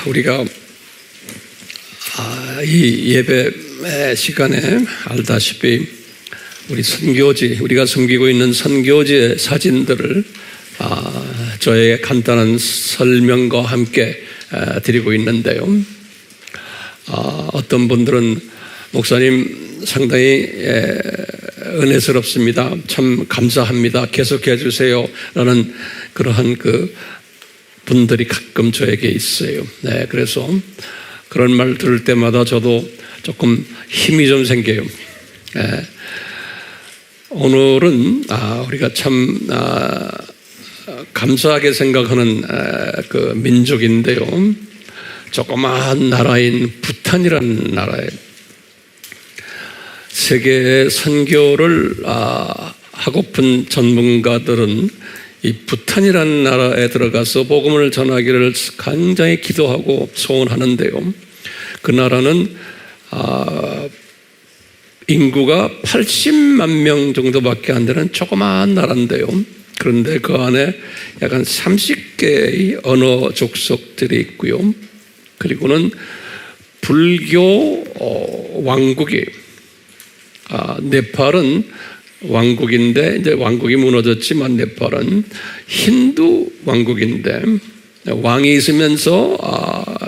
우리가 이 예배 시간에 알다시피 우리 선교지, 우리가 섬기고 있는 선교지의 사진들을 저의 간단한 설명과 함께 드리고 있는데요. 어떤 분들은 목사님 상당히 은혜스럽습니다. 참 감사합니다. 계속해 주세요. 라는 그러한 분들이 가끔 저에게 있어요. 네, 그래서 그런 말 들을 때마다 저도 조금 힘이 좀 생겨요. 네. 오늘은 우리가 참 감사하게 생각하는 그 민족인데요. 조그마한 나라인 부탄이라는 나라에 세계 선교를 하고픈 전문가들은 이 부탄이라는 나라에 들어가서 복음을 전하기를 굉장히 기도하고 소원하는데요. 그 나라는 인구가 80만 명 정도밖에 안 되는 조그마한 나라인데요. 그런데 그 안에 약 한 30개의 언어 족속들이 있고요. 그리고는 불교 왕국이 네팔은 왕국인데 이제 왕국이 무너졌지만 네팔은 힌두 왕국인데 왕이 있으면서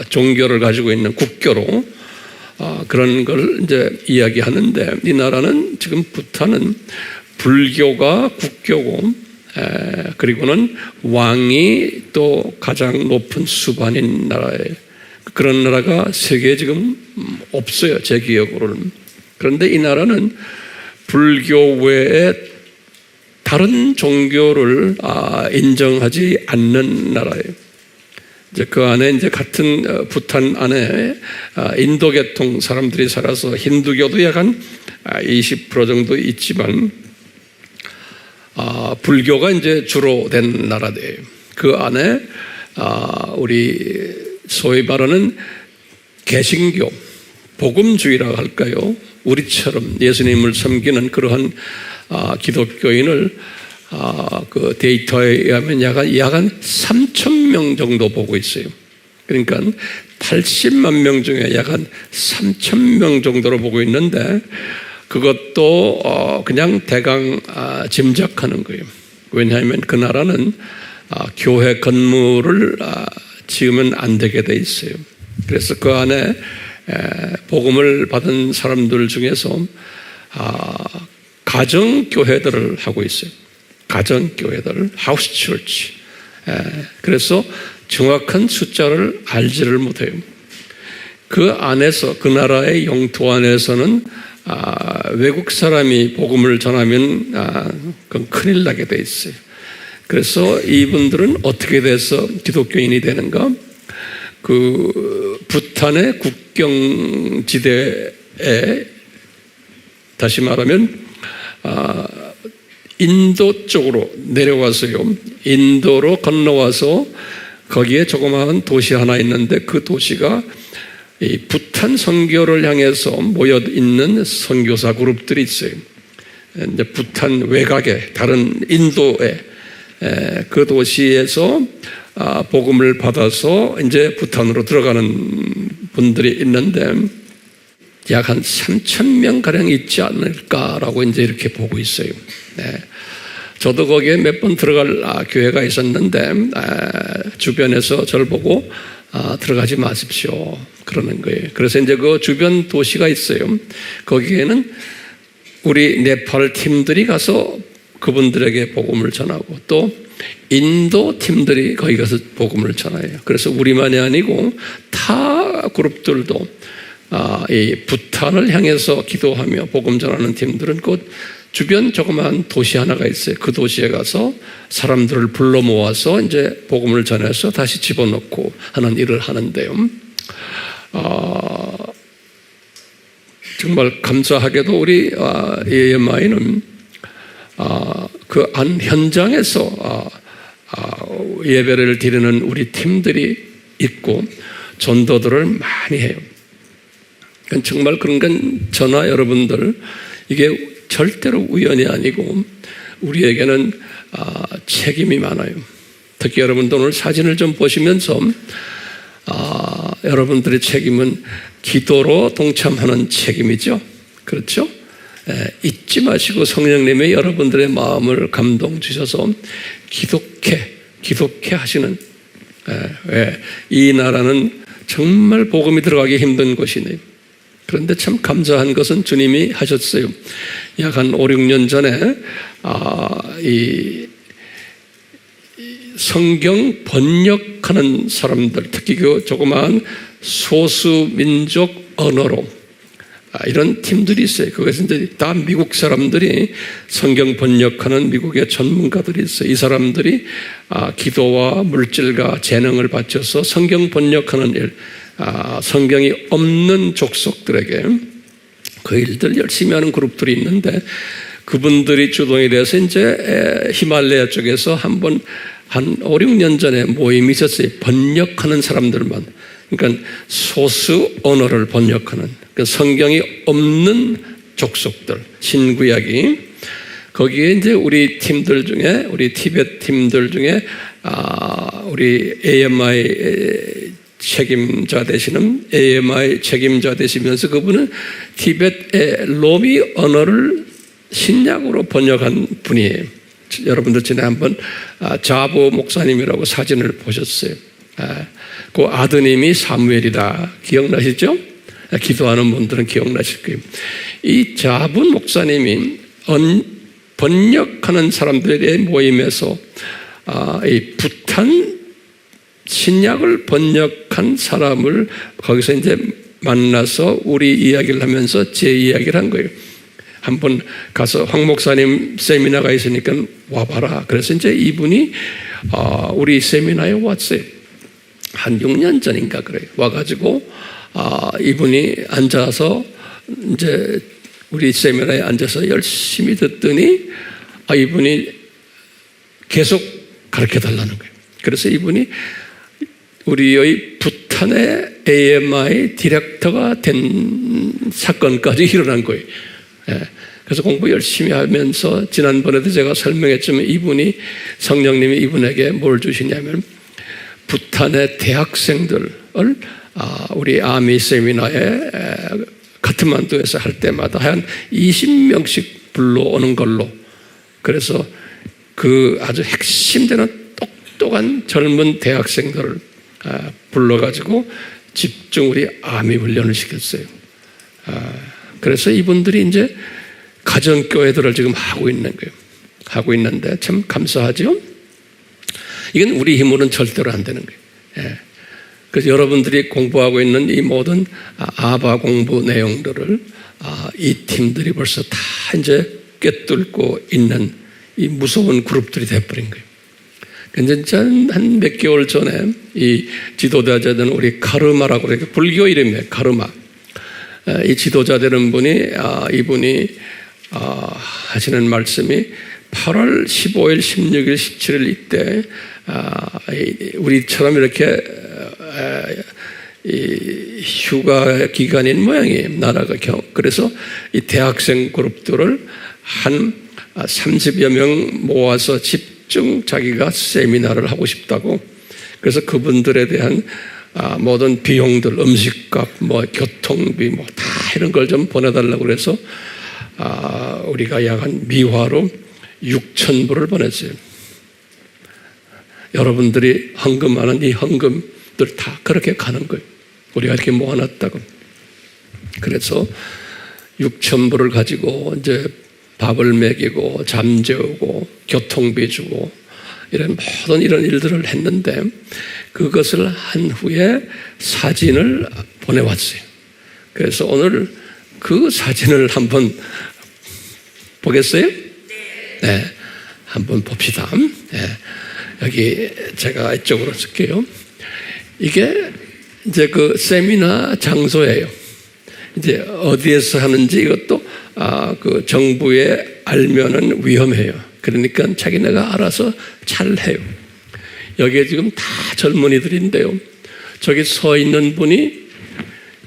종교를 가지고 있는 국교로 그런 걸 이제 이야기하는데, 이 나라는 지금 부탄은 불교가 국교고 그리고는 왕이 또 가장 높은 수반인 나라예요. 그런 나라가 세계에 지금 없어요, 제 기억으로는. 그런데 이 나라는 불교 외에 다른 종교를 인정하지 않는 나라예요. 이제 그 안에 이제 같은 부탄 안에 인도 계통 사람들이 살아서 힌두교도 약 한 20% 정도 있지만 불교가 이제 주로 된 나라예요. 그 안에 우리 소위 말하는 개신교, 복음주의라고 할까요? 우리처럼 예수님을 섬기는 그러한 기독교인을 그 데이터에 의하면 약 한 3,000명 정도 보고 있어요. 그러니까 80만 명 중에 약 한 3,000명 정도로 보고 있는데, 그것도 그냥 대강 짐작하는 거예요. 왜냐하면 그 나라는 교회 건물을 지으면 안 되게 돼 있어요. 그래서 그 안에 복음을 받은 사람들 중에서 가정교회들을 하고 있어요. 가정교회들, 하우스 처치. 그래서 정확한 숫자를 알지를 못해요. 그 안에서, 그 나라의 영토 안에서는 외국 사람이 복음을 전하면 그건 큰일 나게 돼 있어요. 그래서 이분들은 어떻게 돼서 기독교인이 되는가? 그 부탄의 국경지대에, 다시 말하면 인도 쪽으로 내려와서요, 인도로 건너와서 거기에 조그마한 도시 하나 있는데, 그 도시가 이 부탄 선교를 향해서 모여 있는 선교사 그룹들이 있어요. 이제 부탄 외곽에, 다른 인도에 그 도시에서 복음을 받아서 이제 부탄으로 들어가는 분들이 있는데, 약 한 3,000명 가량 있지 않을까라고 이제 이렇게 보고 있어요. 네. 저도 거기에 몇 번 들어갈 교회가 있었는데 주변에서 저를 보고 들어가지 마십시오 그러는 거예요. 그래서 이제 그 주변 도시가 있어요. 거기에는 우리 네팔 팀들이 가서 그분들에게 복음을 전하고, 또 인도 팀들이 거기 가서 복음을 전해요. 그래서 우리만이 아니고 타 그룹들도 이 부탄을 향해서 기도하며 복음 전하는 팀들은 곧 주변 조그마한 도시 하나가 있어요. 그 도시에 가서 사람들을 불러 모아서 이제 복음을 전해서 다시 집어넣고 하는 일을 하는데요. 정말 감사하게도 우리 AMI는 그 안 현장에서 예배를 드리는 우리 팀들이 있고 전도들을 많이 해요. 정말 그런 건 저나 여러분들, 이게 절대로 우연이 아니고 우리에게는 책임이 많아요. 특히 여러분도 오늘 사진을 좀 보시면서 여러분들의 책임은 기도로 동참하는 책임이죠. 그렇죠? 잊지 마시고 성령님의 여러분들의 마음을 감동 주셔서 기독해 하시는, 이 나라는 정말 복음이 들어가기 힘든 곳이네요. 그런데 참 감사한 것은 주님이 하셨어요. 약 한 5, 6년 전에 이 성경 번역하는 사람들, 특히 그 조그마한 소수민족 언어로 이런 팀들이 있어요. 그것은 이제 다 미국 사람들이 성경 번역하는 미국의 전문가들이 있어요. 이 사람들이 기도와 물질과 재능을 바쳐서 성경 번역하는 일, 성경이 없는 족속들에게 그 일들 열심히 하는 그룹들이 있는데, 그분들이 주동이 돼서 이제 히말라야 쪽에서 한번 한 5, 6년 전에 모임이 있었어요. 번역하는 사람들만. 그러니까 소수 언어를 번역하는, 그러니까 성경이 없는 족속들, 신구약이. 거기에 이제 우리 팀들 중에, 우리 티벳 팀들 중에 우리 AMI 책임자 되시면서 그분은 티벳의 로미 언어를 신약으로 번역한 분이에요. 여러분들 전에 한번 자보 목사님이라고 사진을 보셨어요. 그 아드님이 사무엘이다. 기억나시죠? 기도하는 분들은 기억나실 거예요. 이 자보 목사님이 번역하는 사람들의 모임에서 이 붓한 신약을 번역한 사람을 거기서 이제 만나서 우리 이야기를 하면서 제 이야기를 한 거예요. 한번 가서 황 목사님 세미나가 있으니까 와봐라. 그래서 이제 이분이 우리 세미나에 왔어요. 한 6년 전인가 그래요. 와가지고 이분이 앉아서 이제 우리 세미나에 앉아서 열심히 듣더니 이분이 계속 가르쳐 달라는 거예요. 그래서 이분이 우리의 부탄의 AMI 디렉터가 된 사건까지 일어난 거예요. 그래서 공부 열심히 하면서 지난번에도 제가 설명했지만 이분이, 성령님이 이분에게 뭘 주시냐면 부탄의 대학생들을 우리 아미 세미나에 카트만두에서 할 때마다 한 20명씩 불러오는 걸로, 그래서 그 아주 핵심되는 똑똑한 젊은 대학생들을 불러가지고 집중 우리 아미 훈련을 시켰어요. 그래서 이분들이 이제 가정교회들을 지금 하고 있는 거예요. 하고 있는데 참 감사하죠? 이건 우리 힘으로는 절대로 안 되는 거예요. 그래서 여러분들이 공부하고 있는 이 모든 아바 공부 내용들을 이 팀들이 벌써 다 이제 꿰뚫고 있는 이 무서운 그룹들이 돼버린 거예요. 진짜 한 몇 개월 전에 이 지도자 되는 우리 카르마라고 그래요. 불교 이름이에요. 카르마. 이 지도자 되는 분이, 이분이 하시는 말씀이 8월 15일, 16일, 17일 이때 우리처럼 이렇게 이 휴가 기간인 모양이에요. 나라가 그래서 이 대학생 그룹들을 한 30여 명 모아서 집중 자기가 세미나를 하고 싶다고. 그래서 그분들에 대한 모든 비용들, 음식값, 교통비, 다 이런 걸 좀 보내달라고 그래서 우리가 약 한 미화로 6,000불을 보냈어요. 여러분들이 헌금하는 이 헌금들 다 그렇게 가는 거예요. 우리가 이렇게 모아놨다고. 그래서 6,000불을 가지고 이제 밥을 먹이고 잠재우고 교통비 주고 이런 모든 이런 일들을 했는데, 그것을 한 후에 사진을 보내왔어요. 그래서 오늘 그 사진을 한번 보겠어요? 네. 한번 봅시다. 네. 여기 제가 이쪽으로 쓸게요. 이게 이제 그 세미나 장소예요. 이제 어디에서 하는지 이것도 그 정부에 알면은 위험해요. 그러니까 자기네가 알아서 잘 해요. 여기에 지금 다 젊은이들인데요. 저기 서 있는 분이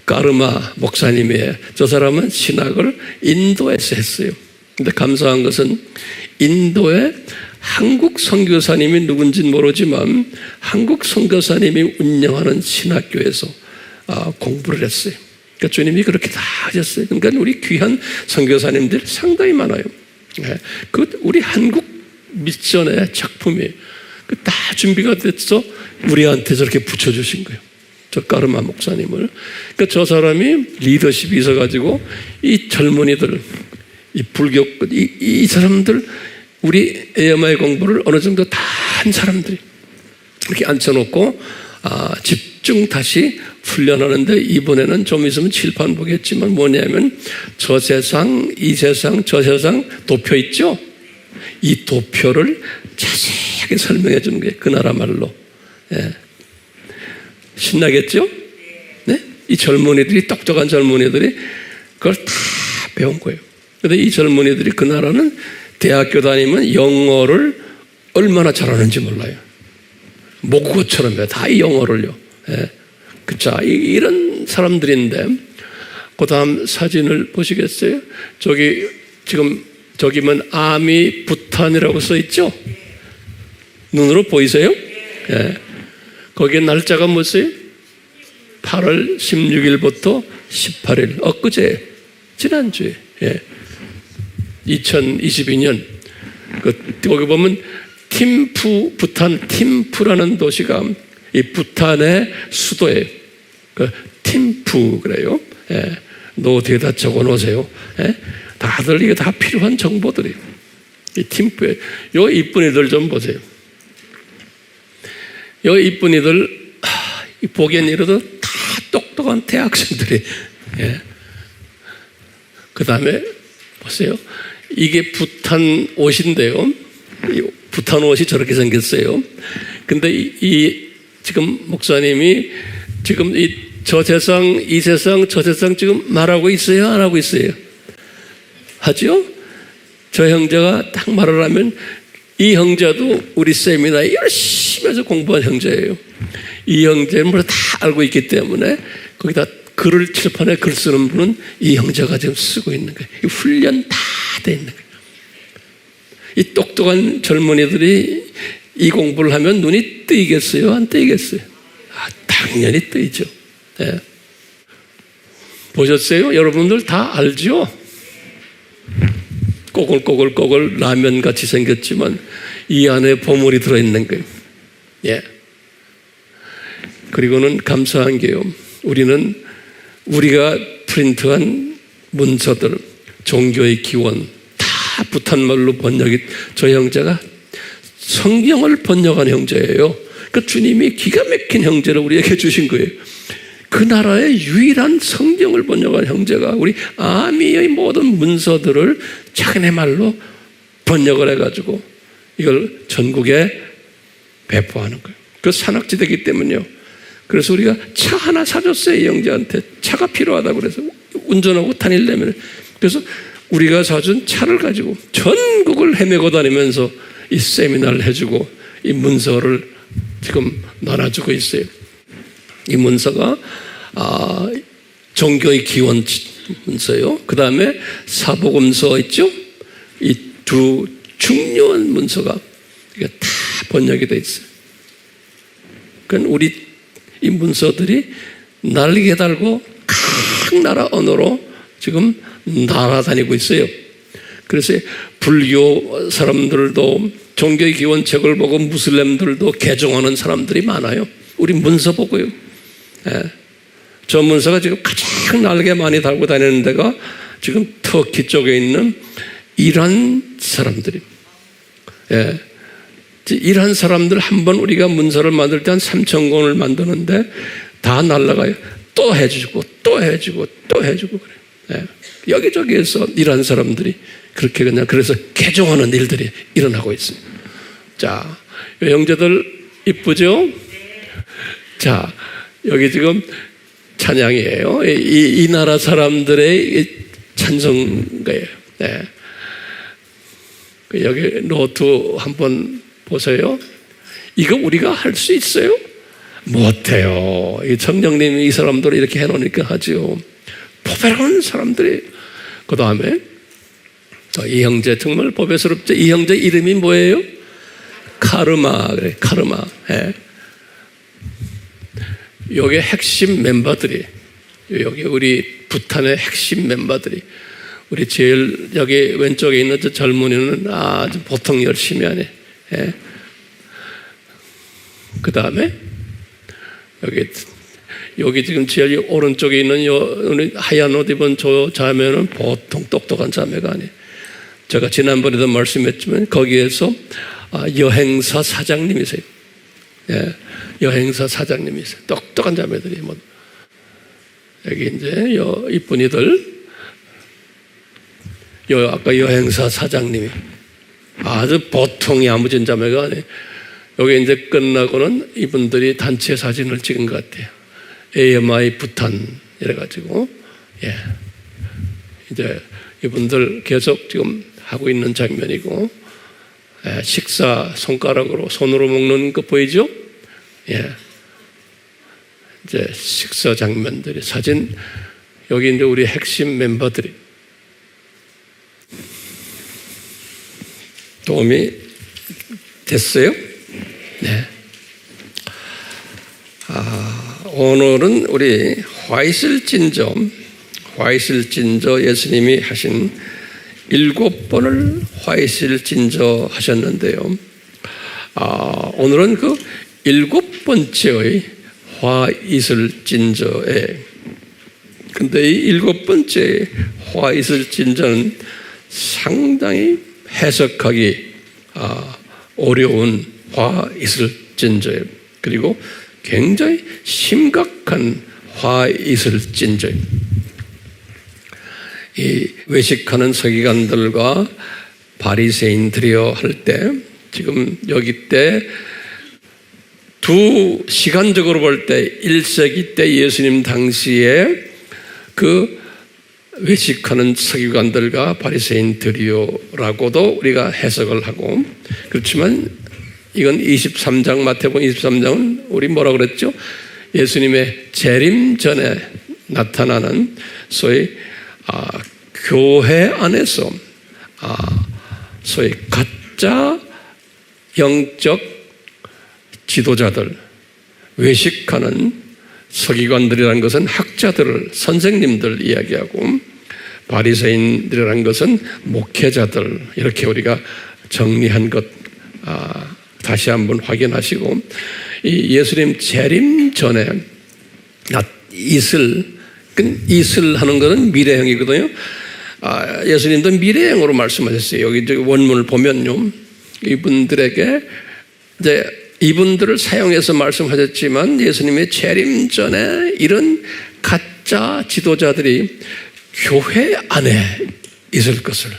까르마 목사님이에요. 저 사람은 신학을 인도에서 했어요. 근데 감사한 것은 인도에 한국 선교사님이 누군지는 모르지만 한국 선교사님이 운영하는 신학교에서 공부를 했어요. 그러니까 주님이 그렇게 다 하셨어요. 그러니까 우리 귀한 선교사님들 상당히 많아요. 그 우리 한국 미션의 작품이에요. 다 준비가 돼서 우리한테 저렇게 붙여주신 거예요. 저 까르마 목사님을. 그러니까 저 사람이 리더십이 있어가지고 이 젊은이들, 이 불교권, 이 사람들 우리 AMI 공부를 어느 정도 다 한 사람들이 이렇게 앉혀놓고 집중 다시 훈련하는데 이번에는 좀 있으면 칠판 보겠지만 뭐냐면 저 세상, 이 세상, 저 세상 도표 있죠? 이 도표를 자세하게 설명해 주는 거예요. 그 나라 말로. 예. 신나겠죠? 네? 이 젊은이들이, 똑똑한 젊은이들이 그걸 다 배운 거예요. 그런데 이 젊은이들이 그 나라는 대학교 다니면 영어를 얼마나 잘하는지 몰라요. 모국어처럼 해요. 다 이 영어를요. 예. 자, 이런 사람들인데, 그 다음 사진을 보시겠어요? 저기면 아미 부탄이라고 써 있죠? 눈으로 보이세요? 예. 거기에 날짜가 뭐였어요? 8월 16일부터 18일, 엊그제, 지난주에, 예. 2022년. 거기 보면 팀푸, 부탄 팀푸라는 도시가 이 부탄의 수도예요. 팀푸 그래요. 예. 노트에다 적어 놓으세요. 예. 다들 이게 다 필요한 정보들이에요. 이 팀푸에. 요 이쁜이들 좀 보세요. 요 이쁜이들, 보기엔 이래도 다 똑똑한 대학생들이. 예. 그 다음에 보세요. 이게 부탄 옷인데요. 이 부탄 옷이 저렇게 생겼어요. 근데 지금 목사님이 지금 저 세상, 이 세상, 저 세상 지금 말하고 있어요? 안 하고 있어요? 하죠? 저 형제가 딱 말을 하면 이 형제도 우리 세미나에 열심히 해서 공부한 형제예요. 이 형제는 다 알고 있기 때문에 거기다 글을 칠판에 글 쓰는 분은 이 형제가 지금 쓰고 있는 거예요. 이 훈련 다 돼 있는 거예요. 이 똑똑한 젊은이들이 이 공부를 하면 눈이 뜨이겠어요? 안 뜨이겠어요? 당연히 뜨이죠. 네. 보셨어요? 여러분들 다 알죠? 꼬글꼬글 라면 같이 생겼지만 이 안에 보물이 들어있는 거예요. 예. 그리고는 감사한 게요. 우리가 프린트한 문서들, 종교의 기원, 다 부탄말로 번역이, 저 형제가 성경을 번역한 형제예요. 그러니까 주님이 기가 막힌 형제를 우리에게 주신 거예요. 그 나라의 유일한 성경을 번역한 형제가 우리 아미의 모든 문서들을 자기네 말로 번역을 해가지고 이걸 전국에 배포하는 거예요. 그 산악지대이기 때문에요. 그래서 우리가 차 하나 사줬어요. 이 형제한테. 차가 필요하다고 그래서 운전하고 다니려면. 그래서 우리가 사준 차를 가지고 전국을 헤매고 다니면서 이 세미나를 해주고 이 문서를 지금 나눠주고 있어요. 이 문서가 종교의 기원 문서요. 그 다음에 사복음서 있죠. 이 두 중요한 문서가 다 번역이 돼 있어요. 그러니까 우리 이 문서들이 날개 달고 각 나라 언어로 지금 날아다니고 있어요. 그래서 불교 사람들도 종교의 기원책을 보고 무슬림들도 개종하는 사람들이 많아요. 우리 문서 보고요. 예. 저 문서가 지금 가장 날개 많이 달고 다니는 데가 지금 터키 쪽에 있는 이란 사람들이. 예. 이란 사람들 한번 우리가 문서를 만들 때 한 3,000권을 만드는데 다 날라가요. 또 해주고 또 해주고 또 해주고 그래요. 예. 여기저기에서 이란 사람들이 그렇게 그냥 그래서 개종하는 일들이 일어나고 있어요. 자, 형제들 이쁘죠? 자, 여기 지금 찬양이에요. 이 나라 사람들의 찬송가예요. 네. 여기 노트 한번 보세요. 이거 우리가 할 수 있어요? 못해요. 이 성령님이 이 사람들을 이렇게 해놓으니까 하죠. 보배로운 사람들이. 그 다음에 이 형제 정말 보배스럽죠. 이 형제 이름이 뭐예요? 카르마, 그래, 카르마. 예. 요게 핵심 멤버들이, 여기 우리 부탄의 핵심 멤버들이, 우리 제일 여기 왼쪽에 있는 저 젊은이는 아주 보통 열심히 하네. 예. 그 다음에 여기 지금 제일 오른쪽에 있는 우리 하얀 옷 입은 저 자매는 보통 똑똑한 자매가 아니에요. 제가 지난번에도 말씀했지만 거기에서 여행사 사장님이세요. 예, 여행사 사장님이세요. 똑똑한 자매들이 뭐 여기 이제 이쁜이들 아까 여행사 사장님이 아주 보통이 야무진 자매가 아니에요. 여기 이제 끝나고는 이분들이 단체 사진을 찍은 것 같아요. AMI 부탄 이래가지고 예, 이제 이분들 계속 지금 하고 있는 장면이고, 예, 식사 손가락으로 손으로 먹는 거 보이죠? 예, 이제 식사 장면들이 사진 여기 이제 우리 핵심 멤버들이 도움이 됐어요? 네. 오늘은 우리 화이슬진저 예수님이 하신 7번을 화이슬진저 하셨는데요. 오늘은 그 7번째의 화이슬진저에, 근데 이 7번째 화이슬진저는 상당히 해석하기 어려운 화이슬진저예요. 그리고 굉장히 심각한 화이슬진저예요. 이 외식하는 서기관들과 바리새인들이여 할 때, 지금 여기 때 두 시간적으로 볼 때 1세기 때 예수님 당시에 그 외식하는 서기관들과 바리새인들이요라고도 우리가 해석을 하고, 그렇지만 이건 23장 마태복음 23장은 우리 뭐라고 그랬죠? 예수님의 재림 전에 나타나는 소위 교회 안에서 소위 가짜 영적 지도자들, 외식하는 서기관들이라는 것은 학자들을, 선생님들 이야기하고, 바리새인들이라는 것은 목회자들, 이렇게 우리가 정리한 것 다시 한번 확인하시고, 이 예수님 재림 전에 이슬 하는 것은 미래형이거든요. 예수님도 미래형으로 말씀하셨어요. 여기 원문을 보면요, 이분들에게 이제 이분들을 사용해서 말씀하셨지만 예수님의 재림 전에 이런 가짜 지도자들이 교회 안에 있을 것을,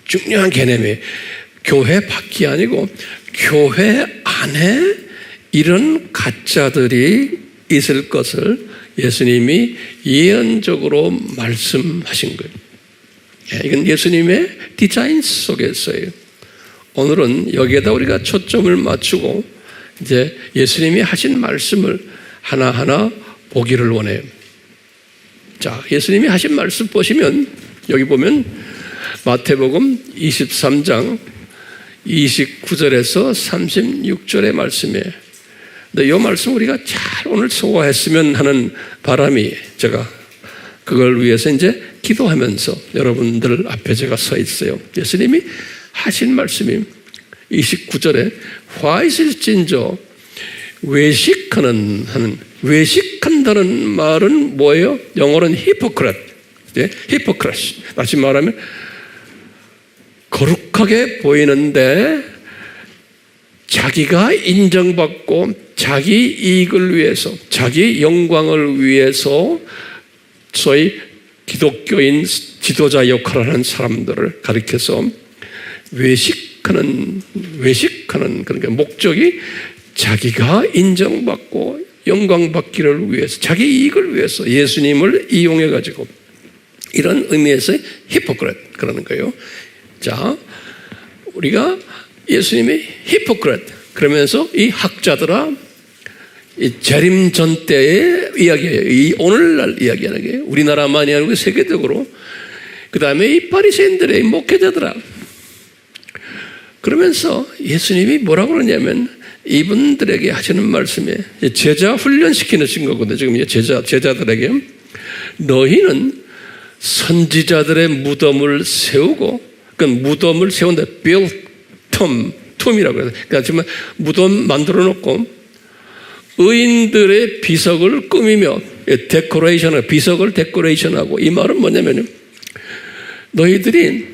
중요한 개념이 교회 밖이 아니고 교회 안에 이런 가짜들이 있을 것을 예수님이 예언적으로 말씀하신 거예요. 이건 예수님의 디자인 속에서예요. 오늘은 여기에다 우리가 초점을 맞추고 이제 예수님이 하신 말씀을 하나하나 보기를 원해요. 자, 예수님이 하신 말씀 보시면, 여기 보면 마태복음 23장 29절에서 36절의 말씀이에요. 근데 이 말씀 우리가 잘 오늘 소화했으면 하는 바람이, 제가 그걸 위해서 이제 기도하면서 여러분들 앞에 제가 서 있어요. 예수님이 하신 말씀이 29절에 화이슬진저, 외식한다는 말은 뭐예요? 영어로는 히포크라시. 다시 말하면 거룩하게 보이는데 자기가 인정받고 자기 이익을 위해서, 자기 영광을 위해서 소위 기독교인 지도자 역할을 하는 사람들을 가리켜서 외식하는, 그러니까 목적이 자기가 인정받고 영광받기를 위해서, 자기 이익을 위해서 예수님을 이용해가지고, 이런 의미에서 히포크레트 그러는 거예요. 자, 우리가 예수님의 히포크레트 그러면서 이 학자들아, 이 재림 전 때의 이야기예요. 이 오늘날 이야기하는 게 우리나라만이 아니고 세계적으로. 그 다음에 이 바리새인들의 목회자들아, 그러면서 예수님이 뭐라고 그러냐면 이분들에게 하시는 말씀에 제자 훈련시키는 거거든요. 지금 제자들에게 너희는 선지자들의 무덤을 세우고, 그러니까 무덤을 세운다. build tom이라고 해요. 그러니까 정말 무덤 만들어 놓고 의인들의 비석을 꾸미며 비석을 데코레이션하고, 이 말은 뭐냐면 너희들이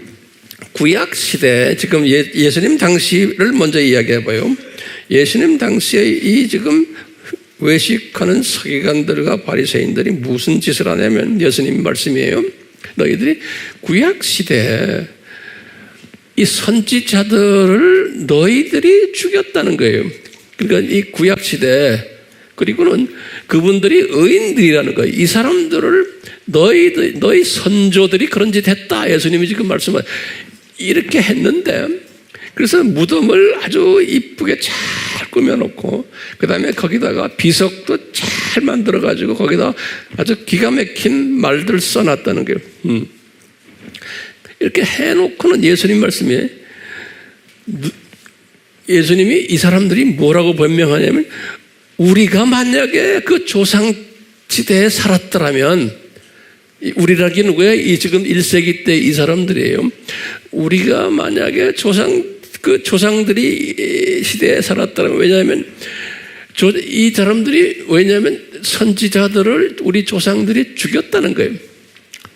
구약 시대, 지금 예수님 당시를 먼저 이야기해봐요. 예수님 당시에 이 지금 외식하는 서기관들과 바리새인들이 무슨 짓을 하냐면 예수님 말씀이에요. 너희들이 구약 시대에 이 선지자들을 너희들이 죽였다는 거예요. 그러니까 이 구약 시대, 그리고는 그분들이 의인들이라는 거예요. 이 사람들을 너희 선조들이 그런 짓 했다. 예수님이 지금 말씀을 이렇게 했는데, 그래서 무덤을 아주 이쁘게 잘 꾸며놓고, 그 다음에 거기다가 비석도 잘 만들어가지고 거기다 아주 기가 막힌 말들 써놨다는 거예요. 이렇게 해놓고는 예수님 말씀에 예수님이 이 사람들이 뭐라고 변명하냐면, 우리가 만약에 그 조상지대에 살았더라면, 우리라기 누구야? 이 지금 1세기 때 이 사람들이에요. 우리가 만약에 조상들이 시대에 살았다면, 왜냐하면 이 사람들이 선지자들을 우리 조상들이 죽였다는 거예요.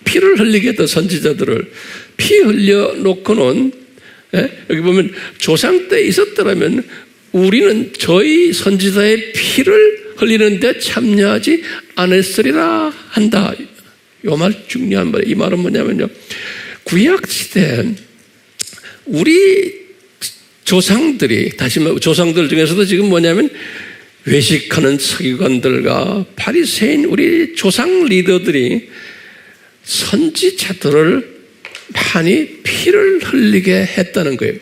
피를 흘리게 했던 선지자들을 피 흘려놓고는, 여기 보면 조상 때 있었더라면 우리는 저희 선지자의 피를 흘리는데 참여하지 않았으리라 한다. 이 말 중요한 말이에요. 이 말은 뭐냐면요, 구약 시대 우리 조상들이, 다시 말해 조상들 중에서도 지금 뭐냐면 외식하는 서기관들과 바리새인 우리 조상 리더들이 선지자들을 많이 피를 흘리게 했다는 거예요.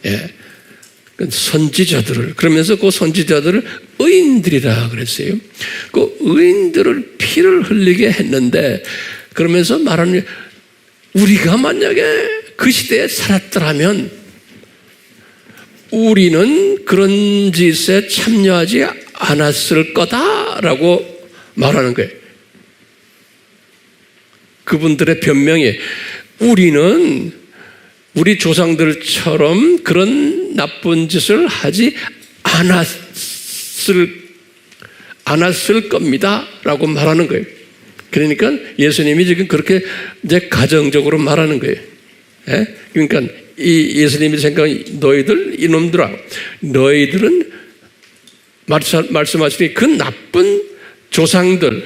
예. 선지자들을, 그러면서 그 선지자들을 의인들이라 그랬어요. 그 의인들을 피를 흘리게 했는데, 그러면서 말하는, 우리가 만약에 그 시대에 살았더라면 우리는 그런 짓에 참여하지 않았을 거다라고 말하는 거예요. 그분들의 변명이, 우리는 우리 조상들처럼 그런 나쁜 짓을 하지 않았을 겁니다 라고 말하는 거예요. 그러니까 예수님이 지금 그렇게 이제 가정적으로 말하는 거예요. 예? 그러니까 이 예수님이 생각하는 이놈들아, 너희들은 말씀하시니 그 나쁜 조상들의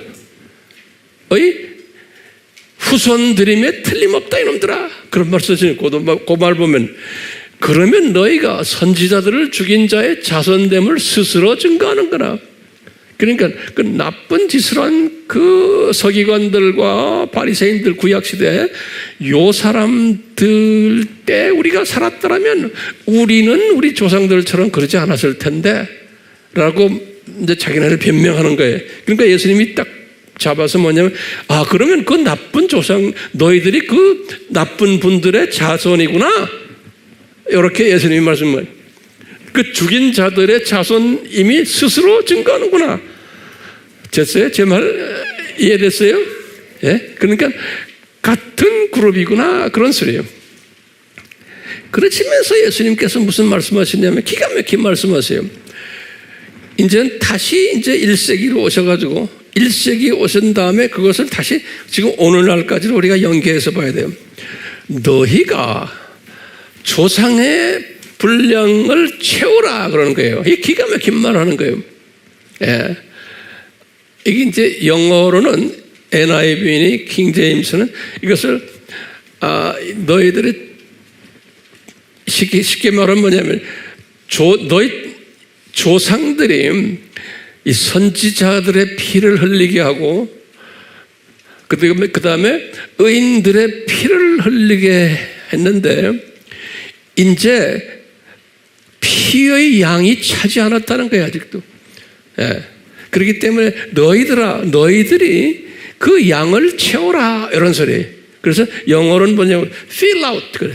후손들임에 틀림없다 이놈들아. 그런 말씀을 그 말 보면, 그러면 너희가 선지자들을 죽인 자의 자손됨을 스스로 증거하는 거라. 그러니까 그 나쁜 짓을 한 그 서기관들과 바리새인들 구약시대에 요 사람들 때 우리가 살았더라면 우리는 우리 조상들처럼 그러지 않았을 텐데 라고 이제 자기네를 변명하는 거예요. 그러니까 예수님이 딱 잡아서 뭐냐면, 그러면 그 나쁜 조상, 너희들이 그 나쁜 분들의 자손이구나. 이렇게 예수님이 말씀을, 그 죽인 자들의 자손 이미 스스로 증거하는구나. 됐어요? 제 말 이해됐어요? 예? 그러니까 같은 그룹이구나. 그런 소리예요. 그러시면서 예수님께서 무슨 말씀하시냐면 기가 막힌 말씀하세요. 이제는 다시 이제 1세기로 오셔가지고 1세기 오신 다음에 그것을 다시 지금 오늘날까지도 우리가 연계해서 봐야 돼요. 너희가 조상의 분량을 채우라 그러는 거예요. 이 기가 막힌 말 하는 거예요. 예. 이게 이제 영어로는 NIV니 킹제임스는 이것을 너희들이 쉽게 말하면 뭐냐면 너희 조상들이 이 선지자들의 피를 흘리게 하고 그 다음에 의인들의 피를 흘리게 했는데 이제 피의 양이 차지 않았다는 거예요. 아직도. 예. 그렇기 때문에 너희들이 그 양을 채워라 이런 소리예요. 그래서 영어로는 뭐냐면 fill out 그래.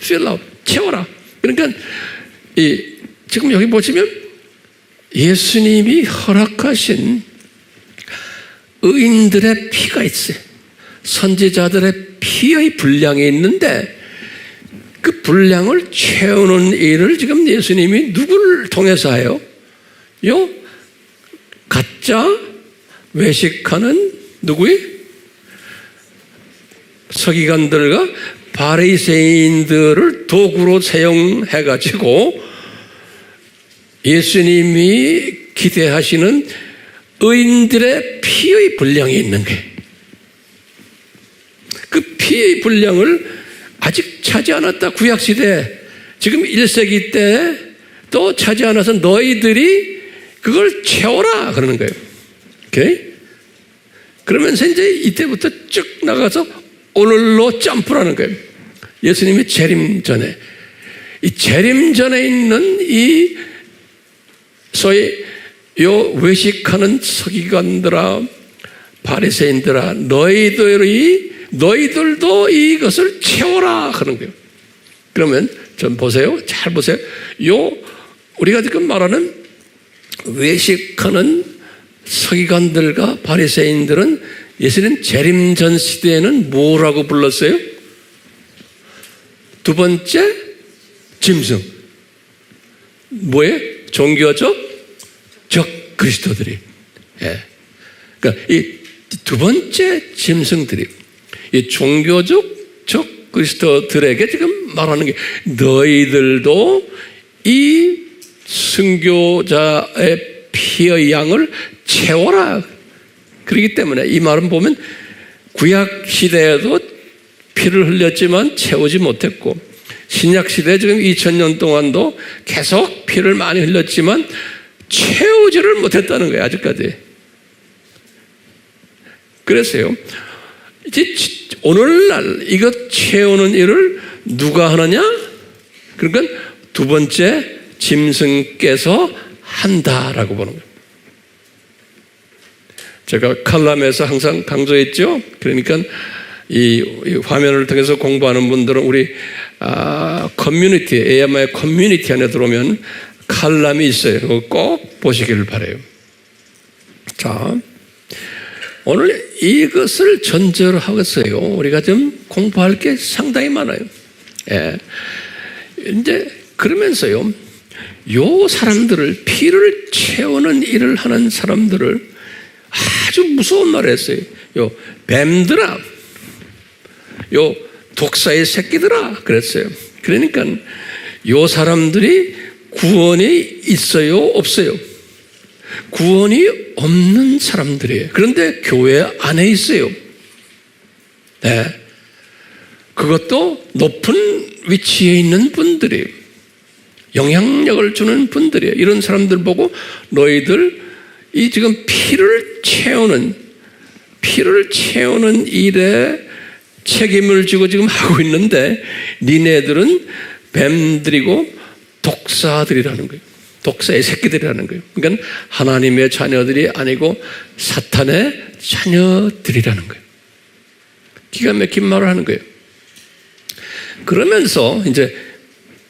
fill out 채워라. 그러니까 지금 여기 보시면 예수님이 허락하신 의인들의 피가 있어요. 선지자들의 피의 분량이 있는데 그 분량을 채우는 일을 지금 예수님이 누구를 통해서 해요? 가짜 외식하는 누구의? 서기관들과 바리새인들을 도구로 사용해가지고 예수님이 기대하시는 의인들의 피의 분량이 있는 거예요. 그 피의 분량을 아직 차지 않았다. 구약시대 지금 1세기 때 또 차지 않아서 너희들이 그걸 채워라 그러는 거예요. 오케이? 그러면서 이제 이때부터 쭉 나가서 오늘로 점프라는 거예요. 예수님의 재림 전에, 이 재림 전에 있는 이 소위 요 외식하는 서기관들아 바리새인들아 너희들도 이것을 채워라 그런 거예요. 그러면 좀 보세요. 잘 보세요. 우리가 지금 말하는 외식하는 서기관들과 바리새인들은 예수님 재림 전 시대에는 뭐라고 불렀어요? 두 번째 짐승. 뭐예요? 종교적 적 그리스도들이. 예. 그러니까 이 두 번째 짐승들이 이 종교적 적 그리스도들에게 지금 말하는 게 너희들도 이 순교자의 피의 양을 채워라. 그렇기 때문에 이 말은 보면 구약 시대에도 피를 흘렸지만 채우지 못했고 신약 시대 지금 2000년 동안도 계속 피를 많이 흘렸지만 채우지를 못했다는 거예요. 아직까지. 그래서요. 이제 오늘날 이것 채우는 일을 누가 하느냐? 그러니까 두 번째 짐승께서 한다라고 보는 거예요. 제가 칼럼에서 항상 강조했죠. 그러니까 이 화면을 통해서 공부하는 분들은 우리 커뮤니티, AMI 커뮤니티 안에 들어오면 칼럼이 있어요. 그거 꼭 보시기를 바라요. 자, 오늘 이것을 전제로 하겠어요. 우리가 좀 공부할 게 상당히 많아요. 예. 이제 그러면서요, 요 사람들을 피를 채우는 일을 하는 사람들을 아주 무서운 말을 했어요. 요 뱀들아, 요 독사의 새끼들아 그랬어요. 그러니까 요 사람들이 구원이 있어요, 없어요? 구원이 없는 사람들이에요. 그런데 교회 안에 있어요. 네. 그것도 높은 위치에 있는 분들이에요. 영향력을 주는 분들이에요. 이런 사람들 보고 너희들 이 지금 피를 채우는 일에 책임을 지고 지금 하고 있는데 니네들은 뱀들이고 독사들이라는 거예요. 독사의 새끼들이라는 거예요. 그러니까 하나님의 자녀들이 아니고 사탄의 자녀들이라는 거예요. 기가 막힌 말을 하는 거예요. 그러면서 이제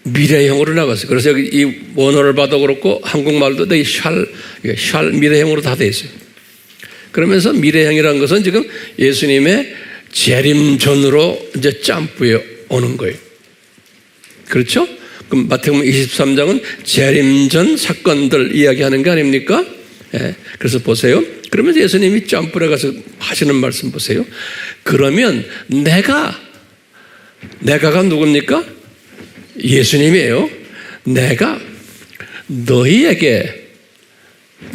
미래형으로 나갔어요. 그래서 여기 이 원어를 봐도 그렇고 한국말도 샬 미래형으로 다 돼 있어요. 그러면서 미래형이라는 것은 지금 예수님의 재림 전으로 이제 점프해 오는 거예요. 그렇죠? 그럼 마태복음 23장은 재림 전 사건들 이야기하는 거 아닙니까? 예. 그래서 보세요. 그러면서 예수님이 점프를 가서 하시는 말씀 보세요. 그러면 내가가 누굽니까? 예수님이에요. 내가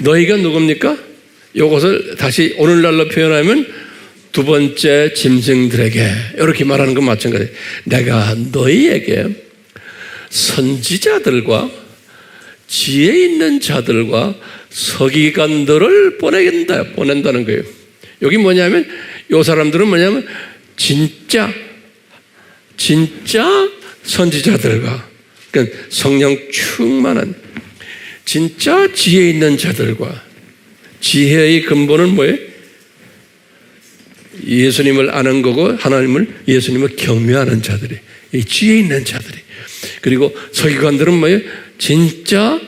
너희가 누굽니까? 이것을 다시 오늘날로 표현하면 두 번째 짐승들에게 이렇게 말하는 건 마찬가지예요. 내가 너희에게 선지자들과 지혜 있는 자들과 서기관들을 보낸다는 거예요. 여기 뭐냐면 이 사람들은 뭐냐면 진짜 선지자들과 그러니까 성령 충만한 진짜 지혜 있는 자들과 지혜의 근본은 뭐예요? 예수님을 아는 거고 예수님을 경외하는 자들이 이 지혜 있는 자들이 그리고 서기관들은 뭐예요? 진짜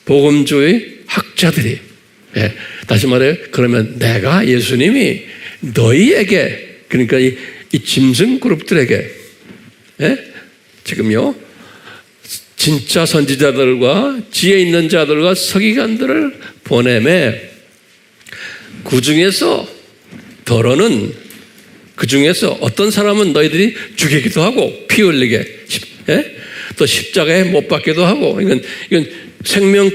복음주의 학자들이. 예. 다시 말해요. 그러면 내가 예수님이 너희에게, 그러니까 이 짐승 그룹들에게, 예? 지금요, 진짜 선지자들과 지혜 있는 자들과 서기관들을 보내매 그 중에서 더러는, 그 중에서 어떤 사람은 너희들이 죽이기도 하고 피 흘리게, 예? 또 십자가에 못 박기도 하고, 이건 생명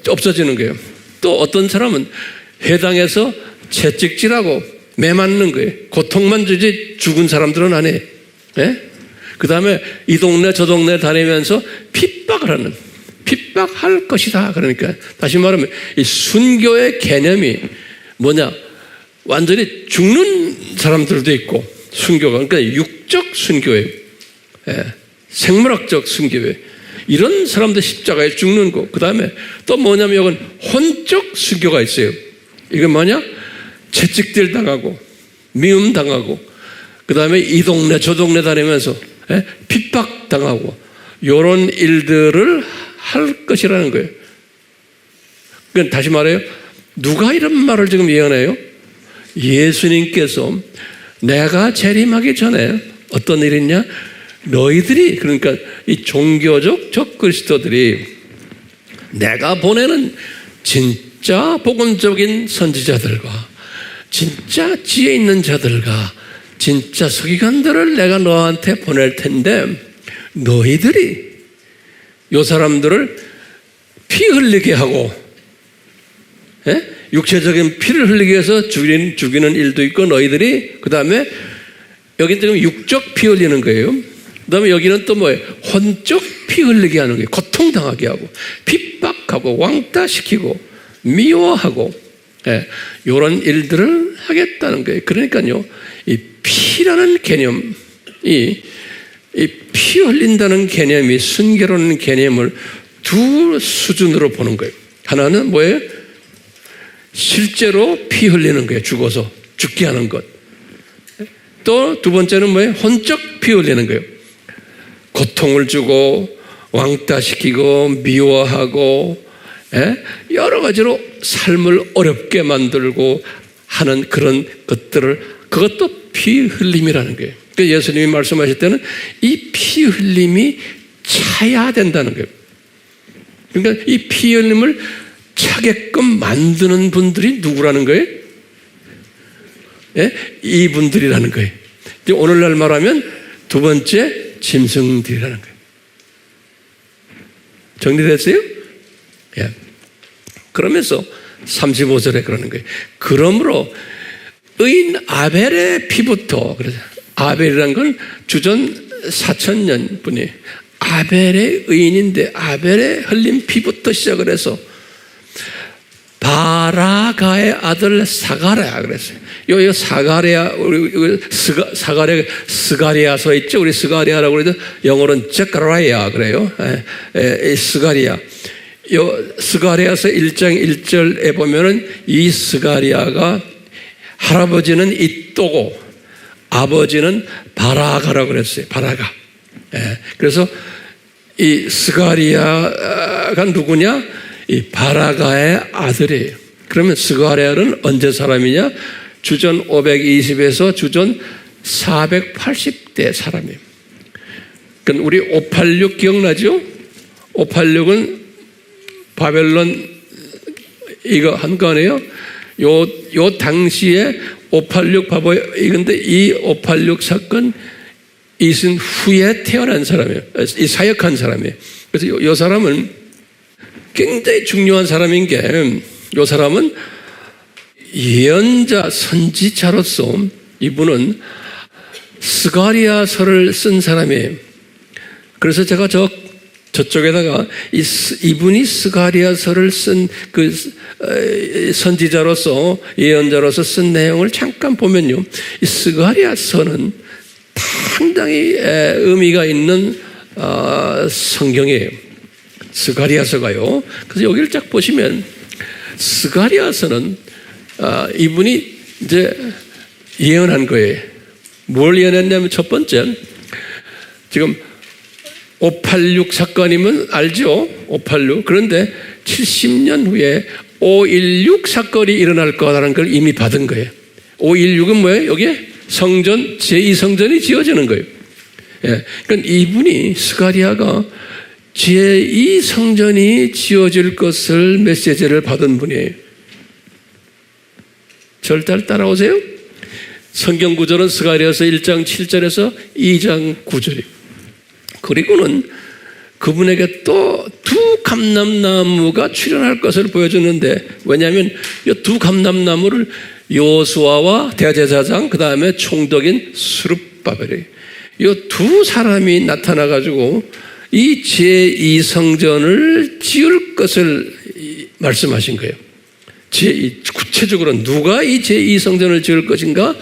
없어지는 거예요. 또 어떤 사람은 회당에서 채찍질하고 매 맞는 거예요. 고통만 주지 죽은 사람들은 안 해. 예? 그 다음에 이 동네 저 동네 다니면서 핍박할 것이다. 그러니까 다시 말하면 이 순교의 개념이 뭐냐? 완전히 죽는 사람들도 있고, 순교가 그러니까 육적 순교예요. 예. 생물학적 순교예요. 이런 사람들 십자가에 죽는 거. 그 다음에 또 뭐냐면 이건 혼적 순교가 있어요. 이건 뭐냐? 채찍질 당하고 미움 당하고, 그 다음에 이 동네 저 동네 다니면서 핍박 당하고, 이런 일들을 할 것이라는 거예요. 그러니까 다시 말해요. 누가 이런 말을 지금 예언해요? 예수님께서 내가 재림하기 전에 어떤 일이 있냐? 너희들이, 그러니까 이 종교적 적그리스도들이 내가 보내는 진짜 복음적인 선지자들과 진짜 지혜 있는 자들과 진짜 서기관들을 내가 너한테 보낼 텐데, 너희들이 이 사람들을 피 흘리게 하고, 예? 육체적인 피를 흘리게 해서 죽이는 일도 있고, 너희들이 그 다음에 여기 지금 육적 피 흘리는 거예요. 그 다음에 여기는 또 뭐예요? 혼적 피 흘리게 하는 거예요. 고통당하게 하고 핍박하고 왕따시키고 미워하고, 예, 이런 일들을 하겠다는 거예요. 그러니까요, 이 피라는 개념이, 이 피 흘린다는 개념이 순교라는 개념을 두 수준으로 보는 거예요. 하나는 뭐예요? 실제로 피 흘리는 거예요. 죽어서 죽게 하는 것. 또 두 번째는 뭐예요? 혼적 피 흘리는 거예요. 고통을 주고 왕따시키고 미워하고, 예? 여러 가지로 삶을 어렵게 만들고 하는 그런 것들을, 그것도 피 흘림이라는 거예요. 그러니까 예수님이 말씀하실 때는 이 피 흘림이 차야 된다는 거예요. 그러니까 이 피 흘림을 차게끔 만드는 분들이 누구라는 거예요? 예? 이분들이라는 거예요. 오늘날 말하면 두 번째 짐승들이라는 거예요. 정리됐어요? 예. 그러면서 35절에 그러는 거예요. 그러므로 의인 아벨의 피부터, 그래서 아벨이라는 건 주전 4,000년 분이 아벨의 의인인데, 아벨의 흘린 피부터 시작을 해서 바라가의 아들 사가랴 그랬어요. 요 사가랴, 우리 스가랴 서 있죠. 우리 스가랴라고 그래도 영어로는 제카라야 그래요. 스가랴. 요 스가랴서 1장 1절에 보면은 이 스가랴가 할아버지는 이또고 아버지는 바라가라고 그랬어요. 바라가. 그래서 이 스가랴가 누구냐? 이 바라가의 아들이에요. 그러면 스가랴는 언제 사람이냐? 주전 520에서 주전 480대 사람이에요. 그러니까 우리 586 기억나죠? 586은 바벨론 이거 한 거 아니에요? 요 당시에 586 봐봐요. 이건데 이 586 사건 이슨 후에 태어난 사람이에요. 이 사역한 사람이에요. 그래서 요 사람은 굉장히 중요한 사람인 게, 요 사람은 예언자 선지자로서 이분은 스가랴서를 쓴 사람이에요. 그래서 제가 저쪽에다가 이분이 스가랴서를 쓴 그 선지자로서 예언자로서 쓴 내용을 잠깐 보면요, 이 스가랴서는 상당히 의미가 있는 성경이에요. 스가랴서가요. 그래서 여기를 쫙 보시면 스가랴서는 이분이 이제 예언한 거예요. 뭘 예언했냐면 첫 번째, 지금 586 사건이면 알죠? 586. 그런데 70년 후에 516 사건이 일어날 거라는 걸 이미 받은 거예요. 516은 뭐예요? 여기에 성전, 제2성전이 지어지는 거예요. 예. 그러니까 이분이 스가랴가 제2성전이 지어질 것을 메시지를 받은 분이에요. 절대 따라오세요. 성경 구절은 스가랴서 1장 7절에서 2장 9절이에요. 그리고는 그분에게 또 두 감람나무가 출현할 것을 보여주는데, 왜냐하면 이 두 감람나무를 여호수아와 대제사장, 그 다음에 총독인 스룹바벨이, 이 두 사람이 나타나가지고 이 제2성전을 지을 것을 말씀하신 거예요. 구체적으로 누가 이 제2성전을 지을 것인가?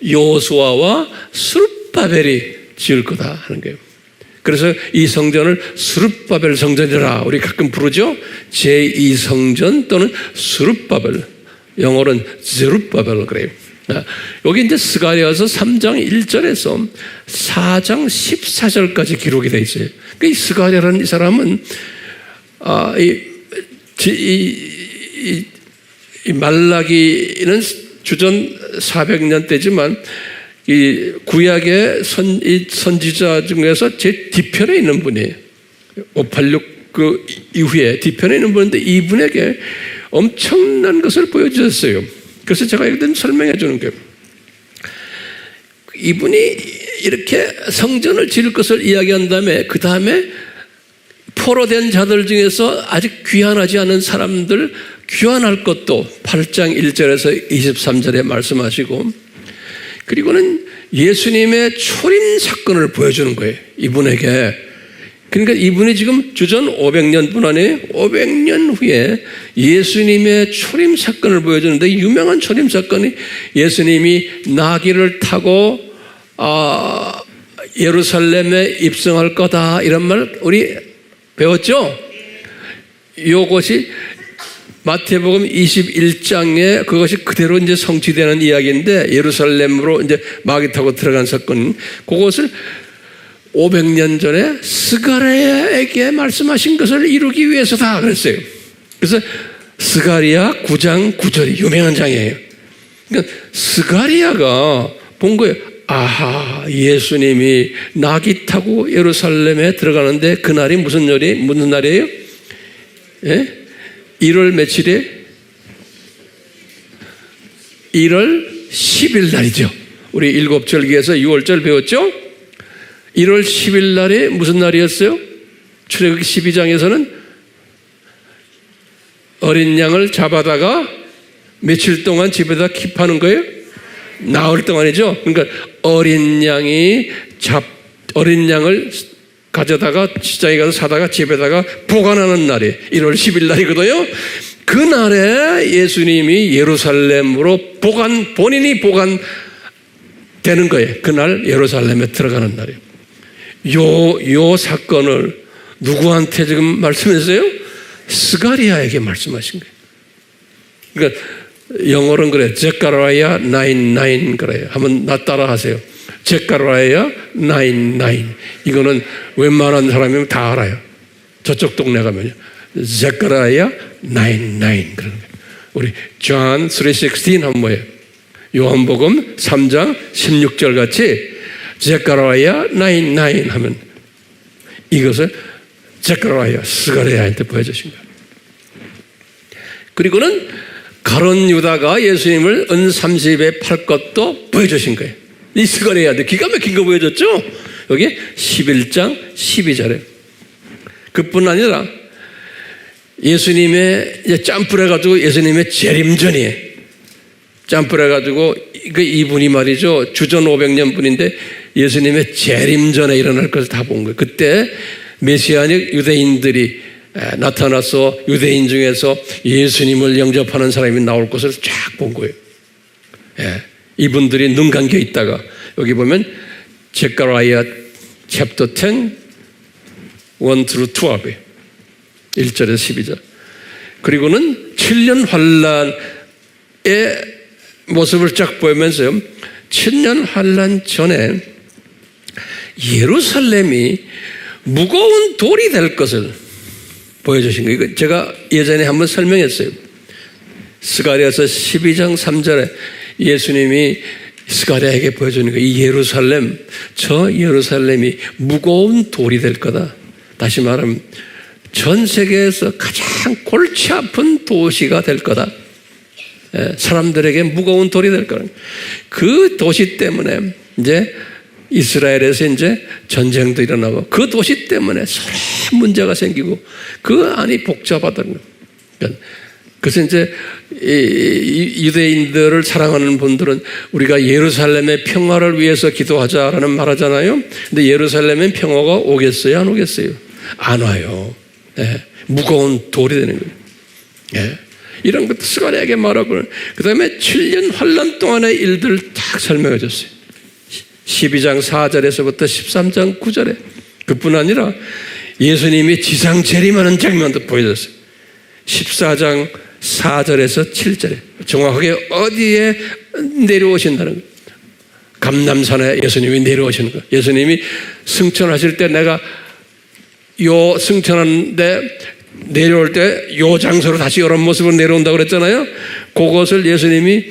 여호수아와 스룹바벨이 지을 거다 하는 거예요. 그래서 이 성전을 스룹바벨 성전이라 우리 가끔 부르죠. 제2성전 또는 스룹바벨, 영어로는 제룹바벨 그래요. 여기 이제 스가랴서 3장 1절에서 4장 14절까지 기록이 되어 있어요. 그러니까 이 스가랴라는 이 사람은 이 말라기는 주전 400년 때지만 이 구약의 선지자 중에서 제 뒤편에 있는 분이에요. 586 그 이후에 뒤편에 있는 분인데 이분에게 엄청난 것을 보여주셨어요. 그래서 제가 이것을 설명해 주는 거예요. 이분이 이렇게 성전을 지을 것을 이야기한 다음에 그 다음에 포로된 자들 중에서 아직 귀환하지 않은 사람들 귀환할 것도 8장 1절에서 23절에 말씀하시고, 그리고는 예수님의 초림 사건을 보여주는 거예요. 이분에게. 그러니까 이분이 지금 주전 500년뿐 아니에요. 500년 후에 예수님의 초림 사건을 보여주는데, 유명한 초림 사건이 예수님이 나귀를 타고 예루살렘에 입성할 거다 이런 말 우리 배웠죠? 이것이 마태복음 21장에 그것이 그대로 이제 성취되는 이야기인데, 예루살렘으로 이제 마귀 타고 들어간 사건, 그것을 500년 전에 스가랴에게 말씀하신 것을 이루기 위해서다 그랬어요. 그래서 스가랴 9장 9절이 유명한 장이에요. 그러니까 스가랴가 본 거예요. 아하, 예수님이 나귀 타고 예루살렘에 들어가는데 그날이 무슨 날이에요? 예? 1월 며칠에? 1월 10일 날이죠. 우리 7절기에서 6월절 배웠죠? 1월 10일 날이 무슨 날이었어요? 출애굽기 12장에서는 어린 양을 잡아다가 며칠 동안 집에다 킵하는 거예요? 나흘 동안이죠. 그러니까 어린 양을 가져다가 시장에 가서 사다가 집에다가 보관하는 날이 1월 10일 날이거든요. 그날에 예수님이 예루살렘으로 본인이 보관되는 거예요. 그날 예루살렘에 들어가는 날이에요. 요 사건을 누구한테 지금 말씀했어요? 스가랴에게 말씀하신 거예요. 그러니까 영어로는 그래. 제카라야 9:9 그래요. 한번 나 따라 하세요. 제카라야 9:9. 이거는 웬만한 사람이면 다 알아요. 저쪽 동네 가면요. 제카라야 9:9 그런 거예요. 우리 John 3:16 하면 뭐예요? 요한복음 3장 16절 같이 제카라야 9:9 하면 이것을 제카라야 스가랴한테 보여주신 거예요. 그리고는 가룟 유다가 예수님을 은 30에 팔 것도 보여주신 거예요. 이 스가랴한테 기가 막힌 거 보여줬죠? 여기 11장 12절에. 그뿐 아니라 예수님의 짬뿌려 가지고 예수님의 재림전이에요. 짬뿌려 가지고 이분이 말이죠. 주전 500년 분인데 예수님의 재림전에 일어날 것을 다 본 거예요. 그때 메시아닉 유대인들이 나타나서 유대인 중에서 예수님을 영접하는 사람이 나올 것을 쫙 본 거예요. 예. 이분들이 눈 감겨 있다가 여기 보면 제카라야 챕터 10 1-12 1절에서 12절. 그리고는 7년 환란의 모습을 쫙 보이면서요. 7년 환란 전에 예루살렘이 무거운 돌이 될 것을 보여주신 거예요. 이거 제가 예전에 한번 설명했어요. 스가랴서 12장 3절에 예수님이 스가랴에게 보여주는 거예요. 이 예루살렘, 저 예루살렘이 무거운 돌이 될 거다. 다시 말하면 전 세계에서 가장 골치 아픈 도시가 될 거다. 사람들에게 무거운 돌이 될 거다. 그 도시 때문에 이제 이스라엘에서 이제 전쟁도 일어나고 그 도시 때문에 서로 문제가 생기고 그 안이 복잡하다는 거예요. 그래서 이제 유대인들을 사랑하는 분들은 우리가 예루살렘의 평화를 위해서 기도하자라는 말 하잖아요. 근데 예루살렘의 평화가 오겠어요? 안 오겠어요? 안 와요. 네. 무거운 돌이 되는 거예요. 네. 이런 것도 스가랴에게 말하고 그 다음에 7년 환란 동안의 일들을 딱 설명해 줬어요. 12장 4절에서부터 13장 9절에 그뿐 아니라 예수님이 지상 재림하는 장면도 보여줬어요. 14장 4절에서 7절에 정확하게 어디에 내려오신다는 거예요. 감람산에 예수님이 내려오시는 거예요. 예수님이 승천하실 때 내가 요 승천하는데 내려올 때 요 장소로 다시 이런 모습으로 내려온다고 그랬잖아요. 그것을 예수님이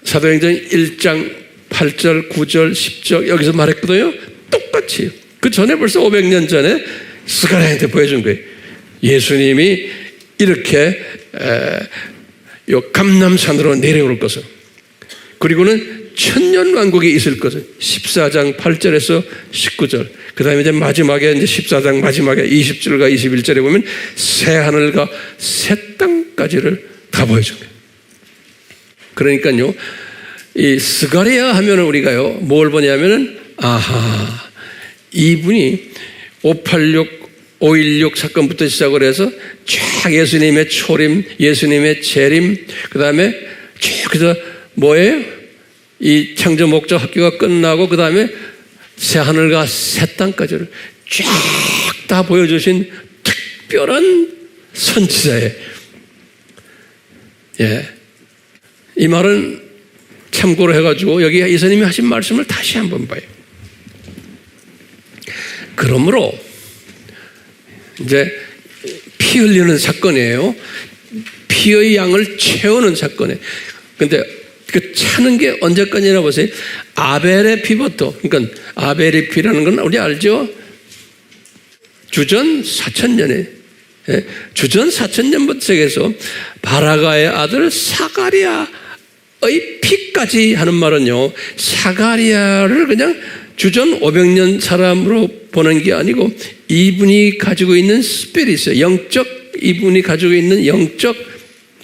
사도행전 1장 8절, 9절, 10절 여기서 말했거든요. 똑같이 그 전에 벌써 500년 전에 스가랴한테 보여준 거예요. 예수님이 이렇게 요 감람산으로 내려올 것을, 그리고는 천년왕국이 있을 것을 14장 8절에서 19절, 그 다음에 이제 마지막에 이제 14장 마지막에 20절과 21절에 보면 새 하늘과 새 땅까지를 다 보여준 거예요. 그러니까요, 이 스가랴 하면은 우리가요 뭘 보냐면은 아하, 이분이 5.16 사건부터 시작을 해서 쫙 예수님의 초림, 예수님의 재림, 그 다음에 쭉 그래서 뭐예요? 이 창조 목적 학교가 끝나고 그 다음에 새 하늘과 새 땅까지를 쫙 다 보여주신 특별한 선지자예요. 예. 이 말은 참고로 해가지고 여기 예수님이 하신 말씀을 다시 한번 봐요. 그러므로 이제 피 흘리는 사건이에요. 피의 양을 채우는 사건이에요. 근데 그 차는 게 언제까지나 보세요. 아벨의 피부터, 그러니까 아벨의 피라는 건 우리 알죠? 주전 4,000년에 주전 4,000년부터 바라가의 아들 사가랴의 피까지 하는 말은요, 사가랴를 그냥 주전 500년 사람으로 보는 게 아니고 이분이 가지고 있는 스피릿이에요. 영적, 이분이 가지고 있는 영적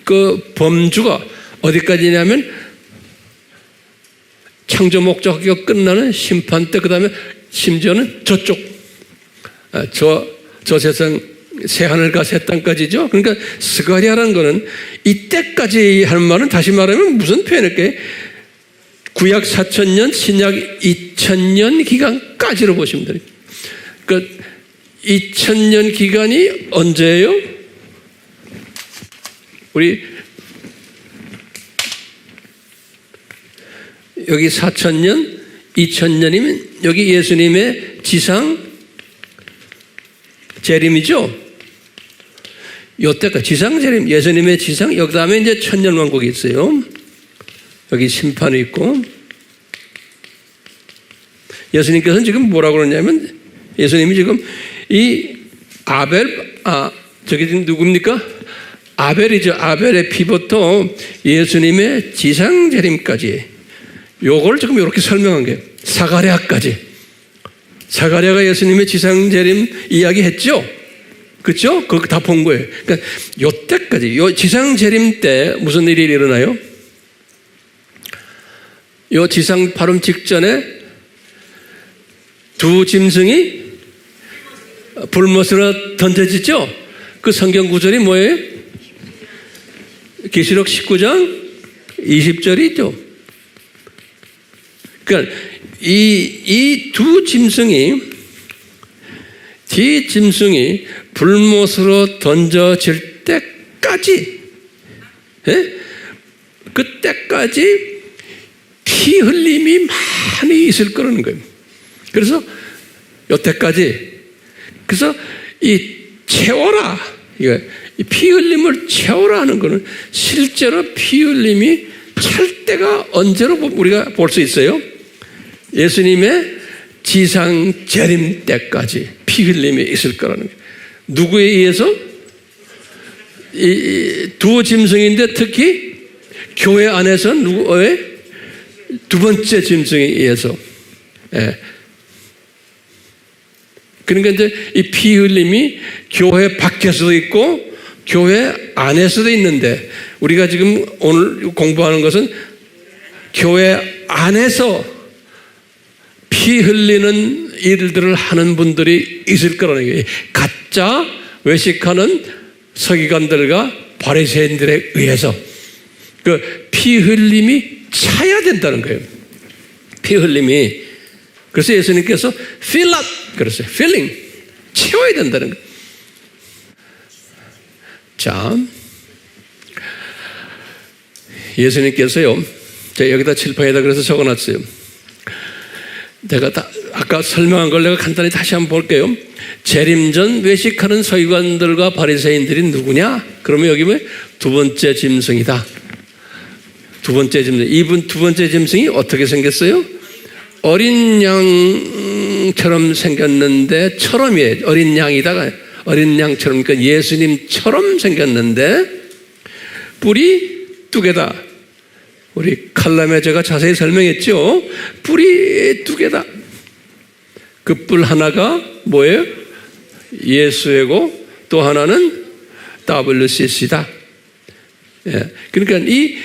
그 범주가 어디까지냐면 창조 목적이 끝나는 심판 때, 그 다음에 심지어는 저쪽 저 세상 새 하늘과 새 땅까지죠. 그러니까 스가랴라는 거는 이때까지 하는 말은 다시 말하면 무슨 표현일까요? 구약 4,000년, 신약 2,000년 기간까지로 보시면 됩니다. 그러니까 2,000년 기간이 언제예요? 우리 여기 4,000년, 2,000년이면 여기 예수님의 지상 재림이죠. 요때까지 지상 재림, 예수님의 지상, 여기 다음에 이제 천년왕국이 있어요. 여기 심판이 있고, 예수님께서는 지금 뭐라고 그러냐면, 예수님이 지금 이 아벨, 저기 지금 누굽니까? 아벨이죠. 아벨의 피부터 예수님의 지상 재림까지, 요걸 지금 이렇게 설명한 게 사가랴까지. 사가랴가 예수님의 지상 재림 이야기 했죠? 그렇죠? 그거 다 본 거예요. 그러니까 요때까지, 요 지상 재림 때 무슨 일이 일어나요? 요 지상 발음 직전에 두 짐승이 불못으로 던져지죠? 그 성경 구절이 뭐예요? 계시록 19장 20절이죠. 그러니까 이 두 짐승이 불못으로 던져질 때까지, 그때까지 피 흘림이 많이 있을 거라는 거예요. 그래서 여태까지 그래서 이 채워라, 이 피 흘림을 채워라 하는 것은 실제로 피 흘림이 찰 때가 언제로 우리가 볼 수 있어요? 예수님의 지상 재림 때까지 피 흘림이 있을 거라는 거예요. 누구에 의해서? 이 두 짐승인데 특히 교회 안에서 누구의 두 번째 짐승에 의해서. 예. 그러니까 이제 이 피 흘림이 교회 밖에서도 있고 교회 안에서도 있는데, 우리가 지금 오늘 공부하는 것은 교회 안에서 피 흘리는 일들을 하는 분들이 있을 거라는 거예요. 가짜 외식하는 서기관들과 바리새인들에 의해서 그 피 흘림이 차야 된다는 거예요. 피 흘림이. 그래서 예수님께서 fill up 그랬어요. filling, 채워야 된다는 거예요. 자, 예수님께서요, 제가 여기다 칠판에다 그래서 적어놨어요. 내가 아까 설명한 걸 내가 간단히 다시 한번 볼게요. 재림 전 외식하는 서기관들과 바리새인들이 누구냐? 그러면 여기 뭐 두 번째 짐승이다. 두 번째 짐승. 이분 두 번째 짐승이 어떻게 생겼어요? 어린 양처럼 생겼는데, 처럼이에요. 어린 양이다가 어린 양처럼, 그러니까 예수님처럼 생겼는데 뿔이 두 개다. 우리 칼럼에 제가 자세히 설명했죠. 뿔이 두 개다. 그 뿔 하나가 뭐예요? 예수이고 또 하나는 WCC다. 예. 그러니까 이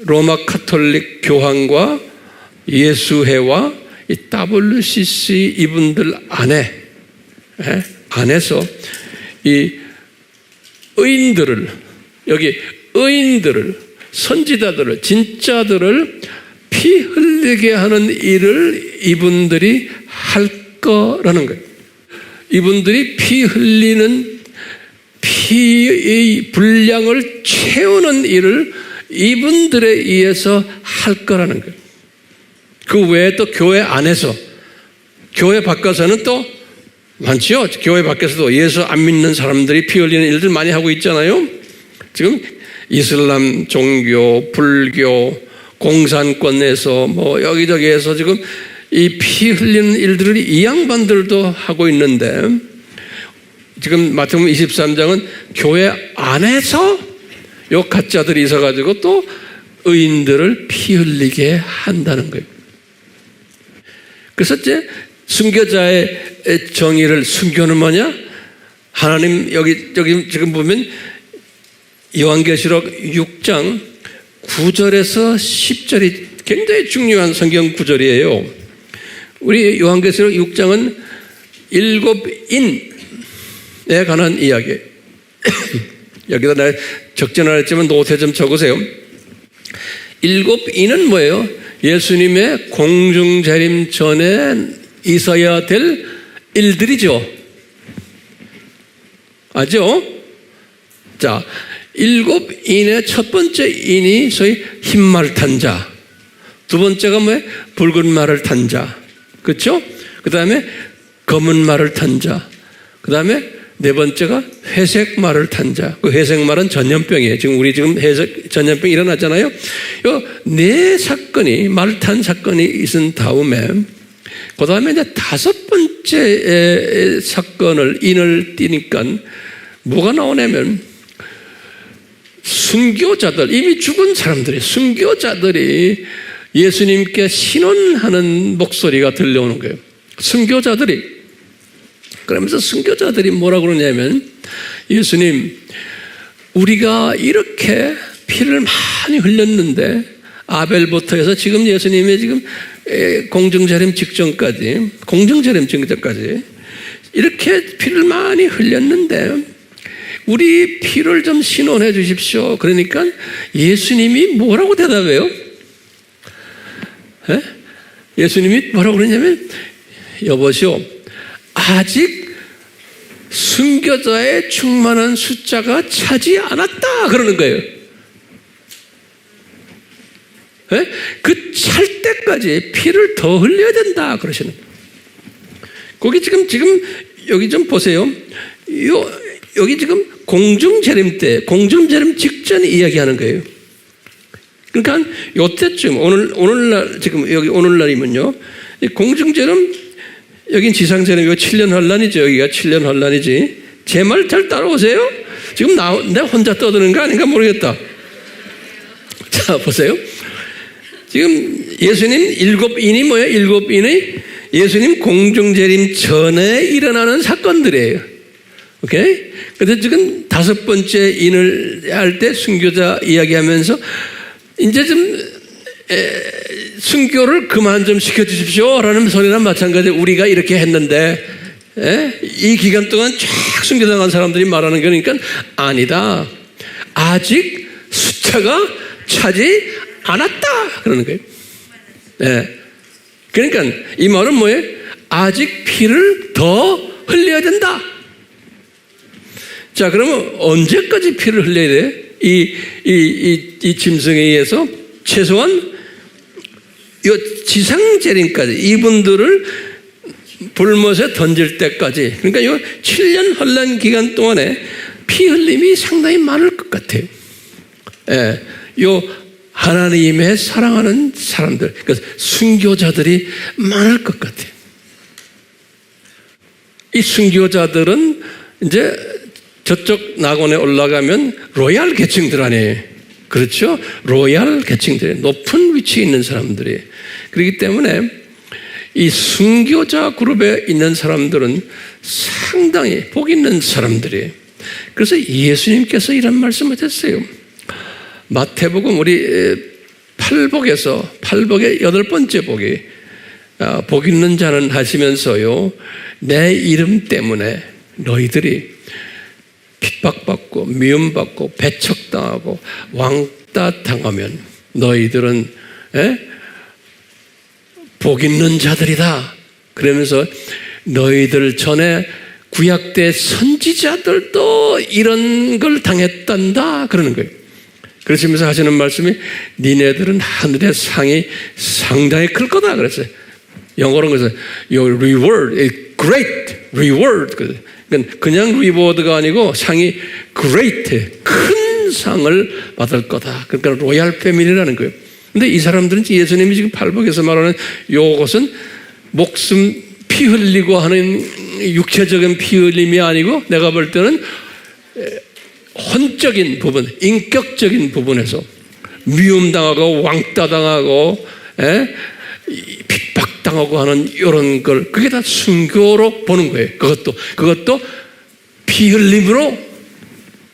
로마 카톨릭 교황과 예수회와 이 WCC 이분들 안에, 예? 안에서 이 의인들을, 여기 의인들을, 선지자들을, 진짜들을 피 흘리게 하는 일을 이분들이 할 거라는 거예요. 이분들이 피 흘리는 피의 분량을 채우는 일을 이분들에 의해서 할 거라는 거예요. 그 외에 또 교회 안에서, 교회 밖에서는 또 많지요. 교회 밖에서도 예수 안 믿는 사람들이 피 흘리는 일들 많이 하고 있잖아요. 지금 이슬람 종교, 불교, 공산권에서 뭐 여기저기에서 지금 이 피 흘리는 일들을 이 양반들도 하고 있는데, 지금 마태복음 23장은 교회 안에서 요 가짜들이 있어가지고 또 의인들을 피 흘리게 한다는 거예요. 그래서 이제 순교자의 정의를, 순교는 뭐냐? 하나님, 여기 지금 보면 요한계시록 6장 9절에서 10절이 굉장히 중요한 성경 구절이에요. 우리 요한계시록 6장은 7인에 관한 이야기. 여기다 내가 적진 안 했지만 노트에 좀 적으세요. 7인은 뭐예요? 예수님의 공중재림 전에 있어야 될 일들이죠. 아죠? 자, 7인의 첫 번째 인이 소위 흰말 탄 자, 두 번째가 뭐예요? 붉은 말을 탄 자, 그렇죠? 그 다음에 검은 말을 탄 자, 그 다음에 네 번째가 회색 말을 탄 자. 그 회색 말은 전염병이에요. 지금 우리 회색 전염병 일어났잖아요. 이 네 사건이, 말 탄 사건이 있은 다음에, 그 다음에 이제 다섯 번째 사건을, 인을 띄니까 뭐가 나오냐면, 순교자들, 이미 죽은 사람들이, 순교자들이 예수님께 신원하는 목소리가 들려오는 거예요. 순교자들이. 그러면서 순교자들이 뭐라고 그러냐면, 예수님, 우리가 이렇게 피를 많이 흘렸는데, 아벨부터 해서 지금 예수님의 지금 공중재림 직전까지, 이렇게 피를 많이 흘렸는데, 우리 피를 좀 신원해 주십시오. 그러니까 예수님이 뭐라고 대답해요? 예? 예수님이 뭐라고 그러냐면, 여보시오, 아직 순교자의 충만한 숫자가 차지 않았다 그러는 거예요. 예? 그 찰 때까지 피를 더 흘려야 된다 그러시는 거예요. 거기 지금 여기 좀 보세요. 여기 지금 공중재림 때, 공중재림 직전 이야기하는 거예요. 그러니까 요때쯤, 오늘날, 지금 여기 오늘날이면요. 공중재림, 여긴 지상재림, 여기 7년 환란이죠. 여기가 7년 환란이지. 제 말 잘 따라오세요? 지금 내가 혼자 떠드는 거 아닌가 모르겠다. 자, 보세요. 지금 예수님 7인이 뭐예요? 7인의 예수님 공중재림 전에 일어나는 사건들이에요. 오케이? 근데 지금 5번째 인을 할 때 순교자 이야기하면서 이제 좀 순교를 그만 좀 시켜주십시오 라는 소리랑 마찬가지로 우리가 이렇게 했는데 이 기간 동안 쫙 순교당한 사람들이 말하는 거니까 아니다. 아직 숫자가 차지 않았다. 그러는 거예요. 그러니까 이 말은 뭐예요? 아직 피를 더 흘려야 된다. 자, 그러면 언제까지 피를 흘려야 돼? 이 짐승에 의해서 최소한 이 지상재림까지 이분들을 불못에 던질 때까지, 그러니까 이 7년 환란 기간 동안에 피 흘림이 상당히 많을 것 같아요. 요 하나님의 사랑하는 사람들, 그러니까 순교자들이 많을 것 같아요. 이 순교자들은 이제 저쪽 낙원에 올라가면 로얄 계층들 아니에요. 그렇죠? 로얄 계층들, 높은 위치에 있는 사람들이. 그렇기 때문에 이 순교자 그룹에 있는 사람들은 상당히 복 있는 사람들이에요. 그래서 예수님께서 이런 말씀을 했어요. 마태복음 우리 8복의 8번째 복이 복 있는 자는 하시면서요, 내 이름 때문에 너희들이 핍박받고 미움받고 배척당하고 왕따 당하면 너희들은 복 있는 자들이다. 그러면서 너희들 전에 구약 때 선지자들도 이런 걸 당했단다 그러는 거예요. 그러시면서 하시는 말씀이 니네들은 하늘의 상이 상당히 클 거다 그랬어요. 영어로 그래서 your reward is great reward. 그냥 reward가 아니고 상이 great, 큰 상을 받을 거다. 그러니까 로얄 패밀리라는 거예요. 근데 이 사람들은 예수님이 지금 팔복에서 말하는 요것은 목숨 피 흘리고 하는 육체적인 피 흘림이 아니고 내가 볼 때는 혼적인 부분, 인격적인 부분에서 미움당하고 왕따당하고 핍박당하고 하는 이런 걸, 그게 다 순교로 보는 거예요. 그것도 피 흘림으로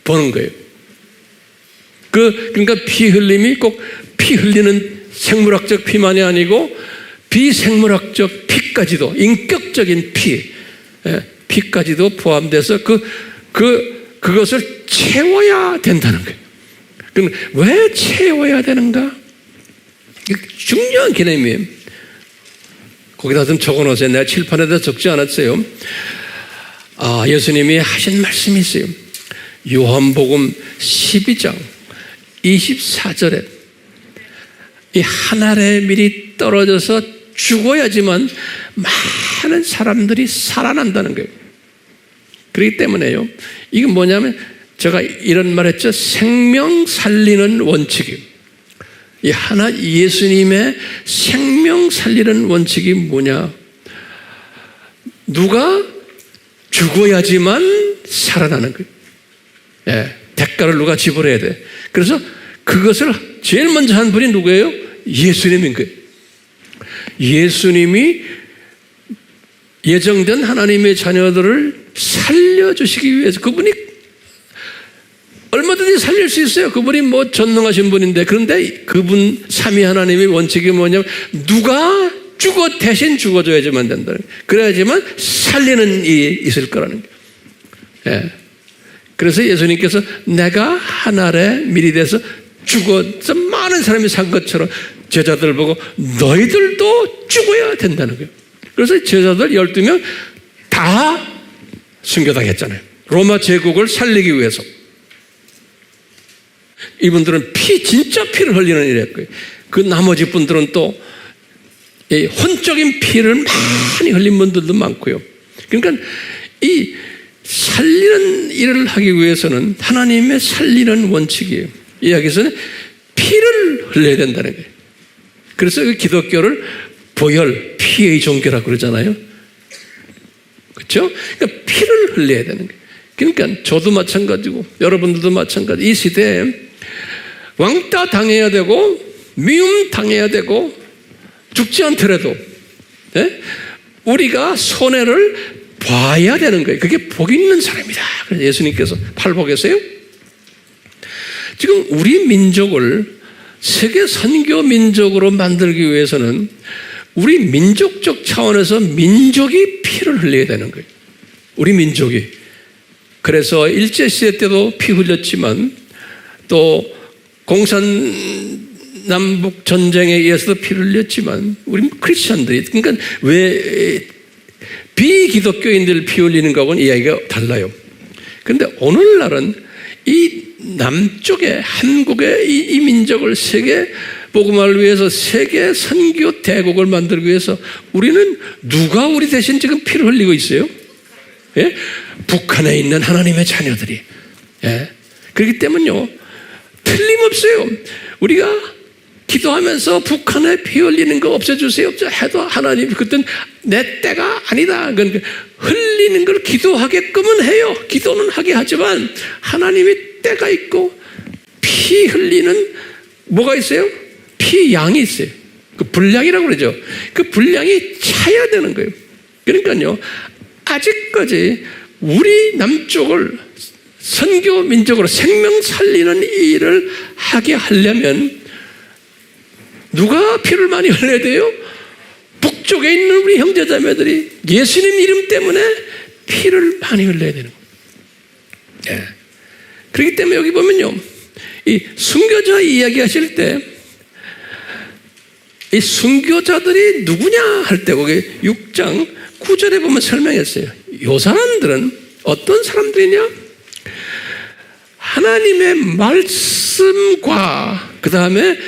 보는 거예요. 그러니까 피 흘림이 꼭 피 흘리는 생물학적 피만이 아니고 비생물학적 피까지도, 인격적인 피까지도 포함돼서 그것을 채워야 된다는 거예요. 그럼 왜 채워야 되는가? 중요한 개념이에요. 거기다 좀 적어놓으세요. 내가 칠판에다 적지 않았어요. 예수님이 하신 말씀이 있어요. 요한복음 12장 24절에 이 하늘에 미리 떨어져서 죽어야지만 많은 사람들이 살아난다는 거예요. 그렇기 때문에요. 이게 뭐냐면 제가 이런 말 했죠. 생명 살리는 원칙이에요. 예수님의 생명 살리는 원칙이 뭐냐? 누가 죽어야지만 살아나는 거예요. 대가를 누가 지불해야 돼. 그래서 그것을 제일 먼저 한 분이 누구예요? 예수님인 거예요. 예수님이 예정된 하나님의 자녀들을 살려주시기 위해서, 그분이 얼마든지 살릴 수 있어요. 그분이 전능하신 분인데, 그런데 그분 삼위 하나님의 원칙이 뭐냐면 누가 대신 죽어줘야지만 된다. 그래야지만 살리는 일이 있을 거라는 거예요. 그래서 예수님께서 내가 하늘에 미리 돼서 죽어서 많은 사람이 산 것처럼 제자들 보고 너희들도 죽어야 된다는 거예요. 그래서 제자들 12명 다 순교당했잖아요. 로마 제국을 살리기 위해서. 이분들은 진짜 피를 흘리는 일을 했고요. 그 나머지 분들은 또 혼적인 피를 많이 흘린 분들도 많고요. 그러니까 이 살리는 일을 하기 위해서는 하나님의 살리는 원칙이에요. 이야기에서는 피를 흘려야 된다는 거예요. 그래서 그 기독교를 보혈, 피의 종교라고 그러잖아요. 그렇죠? 그러니까 피를 흘려야 되는 거예요. 그러니까 저도 마찬가지고 여러분들도 마찬가지. 이 시대에 왕따 당해야 되고 미움 당해야 되고 죽지 않더라도 우리가 손해를 봐야 되는 거예요. 그게 복 있는 사람이다. 그래서 예수님께서 팔복에서요. 지금 우리 민족을 세계 선교 민족으로 만들기 위해서는 우리 민족적 차원에서 민족이 피를 흘려야 되는 거예요. 우리 민족이. 그래서 일제시대 때도 피 흘렸지만 또 공산남북 전쟁에 의해서도 피를 흘렸지만 우리 크리스천들이, 그러니까 왜 비기독교인들 피 흘리는 거하고는 이야기가 달라요. 그런데 오늘날은 이 남쪽의 한국의 이 민족을 세계 복음화를 위해서 세계 선교 대국을 만들기 위해서 우리는 누가 우리 대신 지금 피를 흘리고 있어요? 예? 북한에 있는 하나님의 자녀들이. 예? 그렇기 때문에요, 틀림없어요. 우리가 기도하면서 북한에 피 흘리는 거 없애주세요 해도 하나님 그때는 내 때가 아니다. 그러니까 흘리는 걸 기도하게끔은 해요. 기도는 하게 하지만 하나님이 때가 있고 피 흘리는 뭐가 있어요? 피 양이 있어요. 그 분량이라고 그러죠. 그 분량이 차야 되는 거예요. 그러니까요, 아직까지 우리 남쪽을 선교 민족으로 생명 살리는 일을 하게 하려면 누가 피를 많이 흘려야 돼요? 북쪽에 있는 우리 형제자매들이 예수님 이름 때문에 피를 많이 흘려야 되는 거예요. 네. 그렇기 때문에 여기 보면요, 이 순교자 이야기하실 때 이 순교자들이 누구냐 할 때 거기 6장 9절에 보면 설명했어요. 이 사람들은 어떤 사람들이냐? 하나님의 말씀과 그 다음에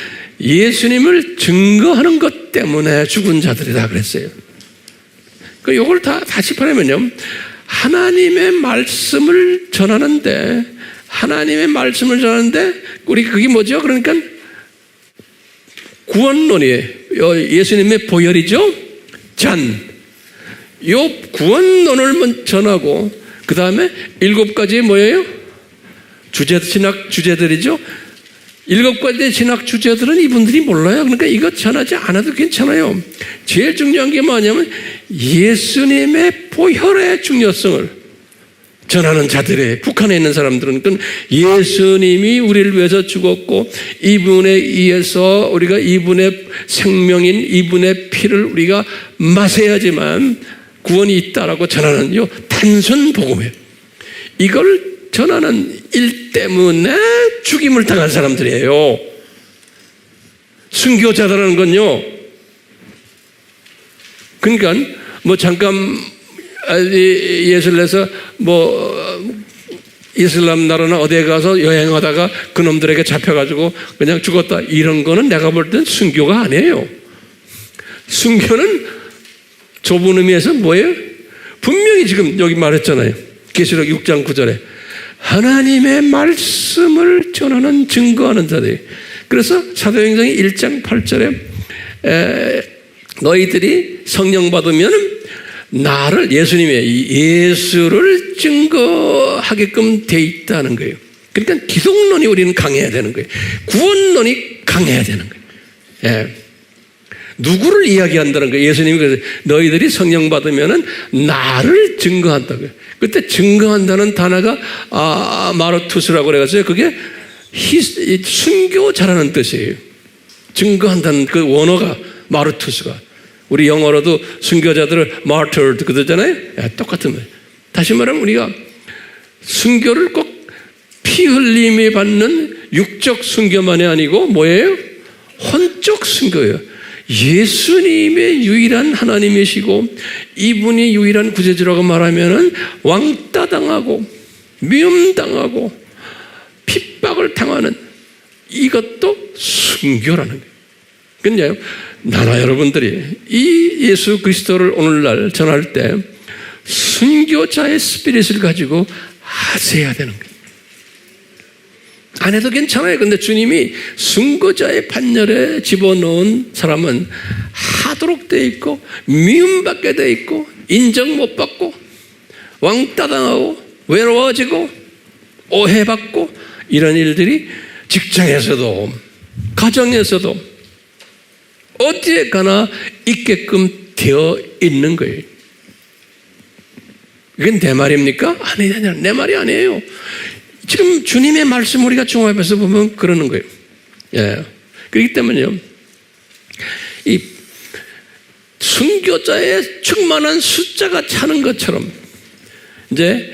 예수님을 증거하는 것 때문에 죽은 자들이다 그랬어요. 이걸 다시 말하면요, 하나님의 말씀을 전하는데 우리 그게 뭐죠? 그러니까 구원론이에요. 예수님의 보혈이죠. 요 구원론을 전하고 그 다음에 7가지 뭐예요? 신학 주제들이죠. 7가지 신학 주제들은 이분들이 몰라요. 그러니까 이거 전하지 않아도 괜찮아요. 제일 중요한 게 뭐냐면 예수님의 보혈의 중요성을 전하는 자들의, 북한에 있는 사람들은 예수님이 우리를 위해서 죽었고 이분에 의해서 우리가 이분의 생명인 이분의 피를 우리가 마셔야지만 구원이 있다라고 전하는 요 단순 복음이에요. 이걸 전하는 일 때문에 죽임을 당한 사람들이에요. 순교자라는 건요, 그러니까 뭐 잠깐 예술에서 뭐 이슬람 나라나 어디에 가서 여행하다가 그놈들에게 잡혀가지고 그냥 죽었다, 이런 거는 내가 볼 땐 순교가 아니에요. 순교는 좁은 의미에서 뭐예요? 분명히 지금 여기 말했잖아요. 계시록 6장 9절에 하나님의 말씀을 전하는 증거하는 자들. 그래서 사도행전 1장 8절에 너희들이 성령 받으면 나를, 예수를 증거하게끔 돼 있다는 거예요. 그러니까 기독론이 우리는 강해야 되는 거예요. 구원론이 강해야 되는 거예요. 예. 누구를 이야기한다는 거예요? 예수님이 그래서 너희들이 성령 받으면은 나를 증거한다고요. 그때 증거한다는 단어가 마르투스라고 그래가지고 그게 순교자라는 뜻이에요. 증거한다는 그 원어가 마르투스가. 우리 영어로도 순교자들을 martyred 그러잖아요. 똑같은 거예요. 다시 말하면 우리가 순교를 꼭 피 흘림이 받는 육적 순교만이 아니고 뭐예요? 혼적 순교예요. 예수님의 유일한 하나님이시고 이분이 유일한 구세주라고 말하면은 왕따 당하고 미움 당하고 핍박을 당하는 이것도 순교라는 거예요. 그러니까요, 나나 여러분들이 이 예수 그리스도를 오늘날 전할 때 순교자의 스피릿을 가지고 하세야 되는 거예요. 안 해도 괜찮아요. 근데 주님이 순교자의 판열에 집어넣은 사람은 하도록 돼 있고, 미움받게 돼 있고, 인정 못 받고, 왕따 당하고, 외로워지고, 오해받고, 이런 일들이 직장에서도, 가정에서도, 어디에 가나 있게끔 되어 있는 거예요. 이건 내 말입니까? 아니냐, 내 말이 아니에요. 지금 주님의 말씀 우리가 종합해서 보면 그러는 거예요. 예. 그렇기 때문에요, 이 순교자의 충만한 숫자가 차는 것처럼 이제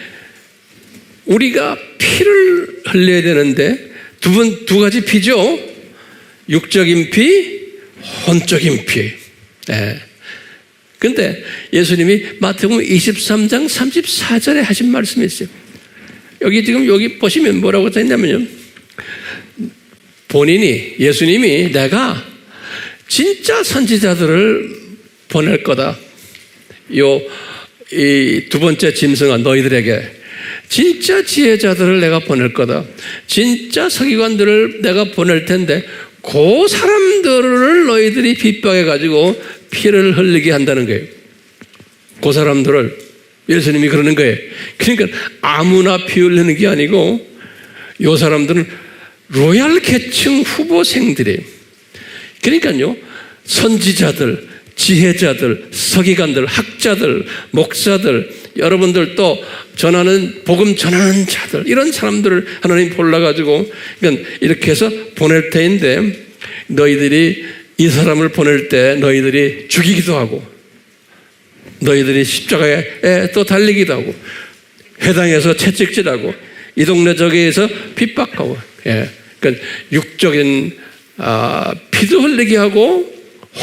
우리가 피를 흘려야 되는데 두 가지 피죠. 육적인 피, 혼적인 피. 예. 근데 예수님이 마태복음 23장 34절에 하신 말씀이 있어요. 여기 보시면 뭐라고 써있냐면요, 본인이, 예수님이 내가 진짜 선지자들을 보낼 거다. 이 두 번째 짐승아, 너희들에게 진짜 지혜자들을 내가 보낼 거다. 진짜 서기관들을 내가 보낼 텐데 그 사람들을 너희들이 핍박해가지고 피를 흘리게 한다는 거예요. 그 사람들을 예수님이 그러는 거예요. 그러니까 아무나 피 흘리는 게 아니고 이 사람들은 로얄 계층 후보생들이에요. 그러니까요, 선지자들, 지혜자들, 서기관들, 학자들, 목사들, 여러분들 또 전하는, 복음 전하는 자들, 이런 사람들을 하나님 골라가지고 그러니까 이렇게 해서 보낼 테인데 너희들이 이 사람을 보낼 때 너희들이 죽이기도 하고 너희들이 십자가에 또 달리기도 하고 회당에서 채찍질하고 이 동네 저기에서 핍박하고, 예. 그러니까 육적인 피도 흘리게 하고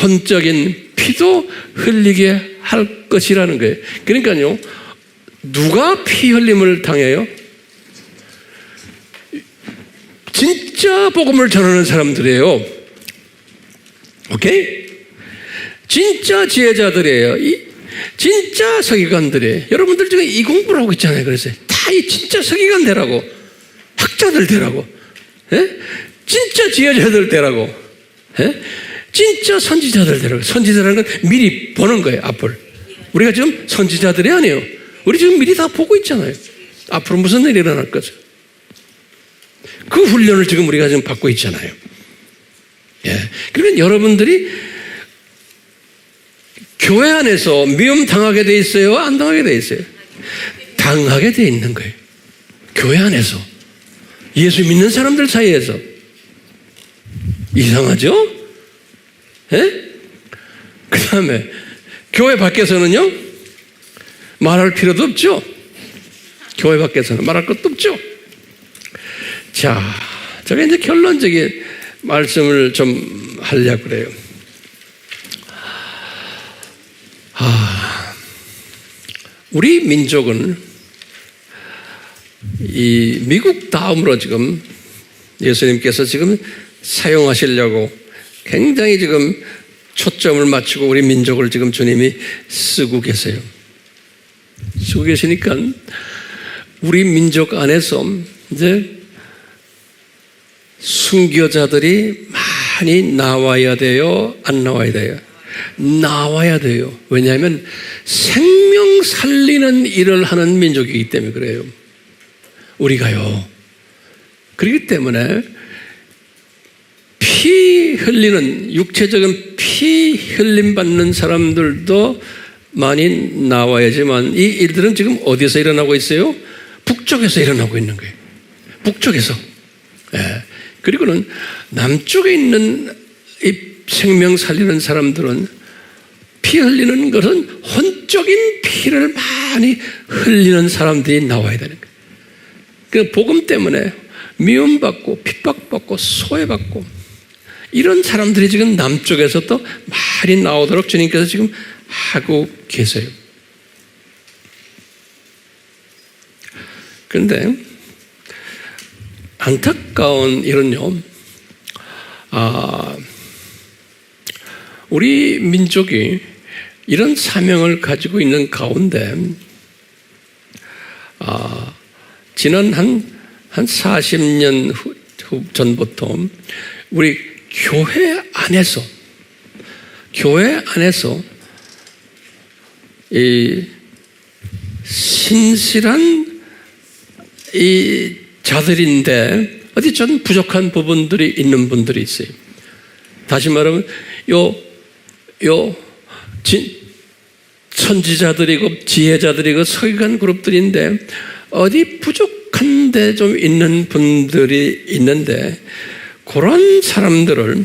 혼적인 피도 흘리게 할 것이라는 거예요. 그러니까요, 누가 피 흘림을 당해요? 진짜 복음을 전하는 사람들이에요. 오케이? 진짜 지혜자들이에요. 진짜 서기관들이에요. 여러분들 지금 이 공부를 하고 있잖아요. 그래서 다 이 진짜 서기관 되라고, 학자들 되라고, 예? 진짜 지혜자들 되라고, 예? 진짜 선지자들 되라고. 선지자라는 건 미리 보는 거예요, 앞을. 우리가 지금 선지자들이 아니에요. 우리 지금 미리 다 보고 있잖아요. 앞으로 무슨 일이 일어날 거죠. 그 훈련을 지금 우리가 지금 받고 있잖아요. 예. 그러면 여러분들이 교회 안에서 미움 당하게 돼 있어요? 안 당하게 돼 있어요? 당하게 돼 있는 거예요. 교회 안에서. 예수 믿는 사람들 사이에서. 이상하죠? 예? 그 다음에 교회 밖에서는요, 말할 필요도 없죠. 교회 밖에서는 말할 것도 없죠. 자, 제가 이제 결론적인 말씀을 좀 하려고 그래요. 우리 민족은 이 미국 다음으로 지금 예수님께서 지금 사용하시려고 굉장히 지금 초점을 맞추고 우리 민족을 지금 주님이 쓰고 계세요. 쓰고 계시니까 우리 민족 안에서 이제 순교자들이 많이 나와야 돼요? 안 나와야 돼요? 나와야 돼요. 왜냐하면 생명 살리는 일을 하는 민족이기 때문에 그래요. 우리가요. 그렇기 때문에 피 흘리는, 육체적인 피 흘림 받는 사람들도 많이 나와야지만 이 일들은 지금 어디서 일어나고 있어요? 북쪽에서 일어나고 있는 거예요. 북쪽에서. 예. 그리고는 남쪽에 있는 이 생명 살리는 사람들은 피 흘리는 것은 혼적인 피를 많이 흘리는 사람들이 나와야 되는 거예요. 그 복음 때문에 미움받고 핍박받고 소외받고 이런 사람들이 지금 남쪽에서 또 많이 나오도록 주님께서 지금 하고 계세요. 그런데 안타까운 일은요, 우리 민족이 이런 사명을 가지고 있는 가운데 지난 한 40년 전부터 우리 교회 안에서 이 신실한 이 자들인데 어디 좀 부족한 부분들이 있는 분들이 있어요. 다시 말하면 선지자들이고 지혜자들이고 서기관 그룹들인데 어디 부족한데 좀 있는 분들이 있는데 그런 사람들을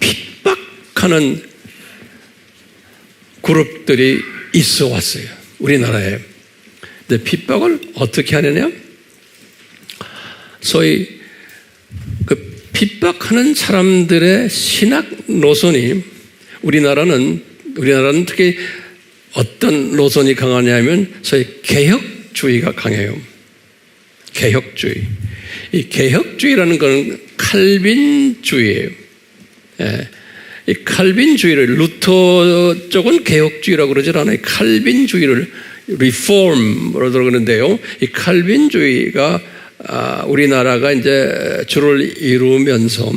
핍박하는 그룹들이 있어 왔어요. 우리나라에. 근데 핍박을 어떻게 하느냐? 소위 그 핍박하는 사람들의 신학 노선이 우리나라는 특히 어떤 노선이 강하냐면 소위 개혁주의가 강해요. 개혁주의. 이 개혁주의라는 것은 칼빈주의예요. 예. 이 칼빈주의를 루터 쪽은 개혁주의라고 그러질 않아요. 칼빈주의를 리폼으로 그러는데요. 이 칼빈주의가 우리나라가 이제 주를 이루면서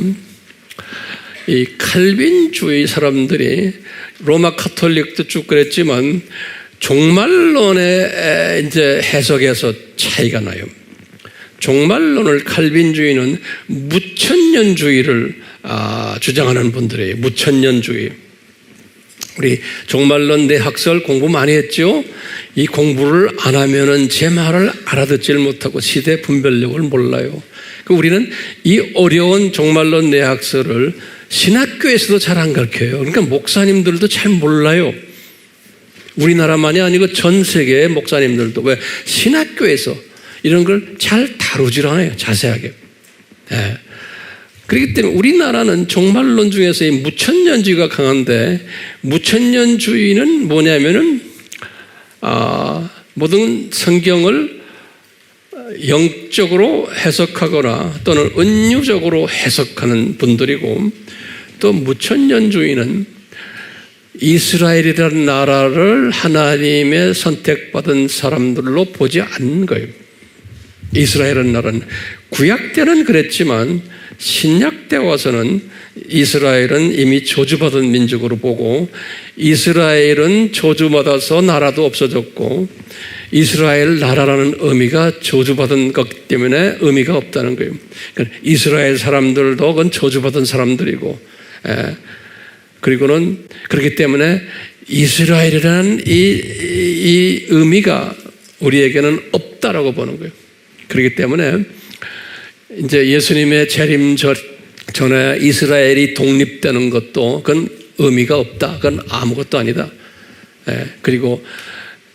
이 칼빈주의 사람들이 로마 카톨릭도 쭉 그랬지만 종말론의 이제 해석에서 차이가 나요. 종말론을 칼빈주의는 무천년주의를 주장하는 분들이에요. 무천년주의. 우리 종말론 내학설 공부 많이 했죠? 이 공부를 안 하면은 제 말을 알아듣질 못하고 시대 분별력을 몰라요. 우리는 이 어려운 종말론 내학설을 신학교에서도 잘 안 가르쳐요. 그러니까 목사님들도 잘 몰라요. 우리나라만이 아니고 전 세계의 목사님들도 왜 신학교에서 이런 걸 잘 다루질 않아요. 자세하게. 네. 그렇기 때문에 우리나라는 종말론 중에서 이 무천년주의가 강한데 무천년주의는 뭐냐면은 모든 성경을 영적으로 해석하거나 또는 은유적으로 해석하는 분들이고 또 무천년주의는 이스라엘이라는 나라를 하나님의 선택받은 사람들로 보지 않는 거예요. 이스라엘은 나라는 구약 때는 그랬지만 신약 때 와서는 이스라엘은 이미 저주받은 민족으로 보고 이스라엘은 저주받아서 나라도 없어졌고 이스라엘 나라라는 의미가 저주받은 것 때문에 의미가 없다는 거예요. 그러니까 이스라엘 사람들도 그건 저주받은 사람들이고 그리고는 그렇기 때문에 이스라엘이라는 이 의미가 우리에게는 없다라고 보는 거예요. 그렇기 때문에 이제 예수님의 재림 전에 이스라엘이 독립되는 것도 그건 의미가 없다. 그건 아무것도 아니다. 그리고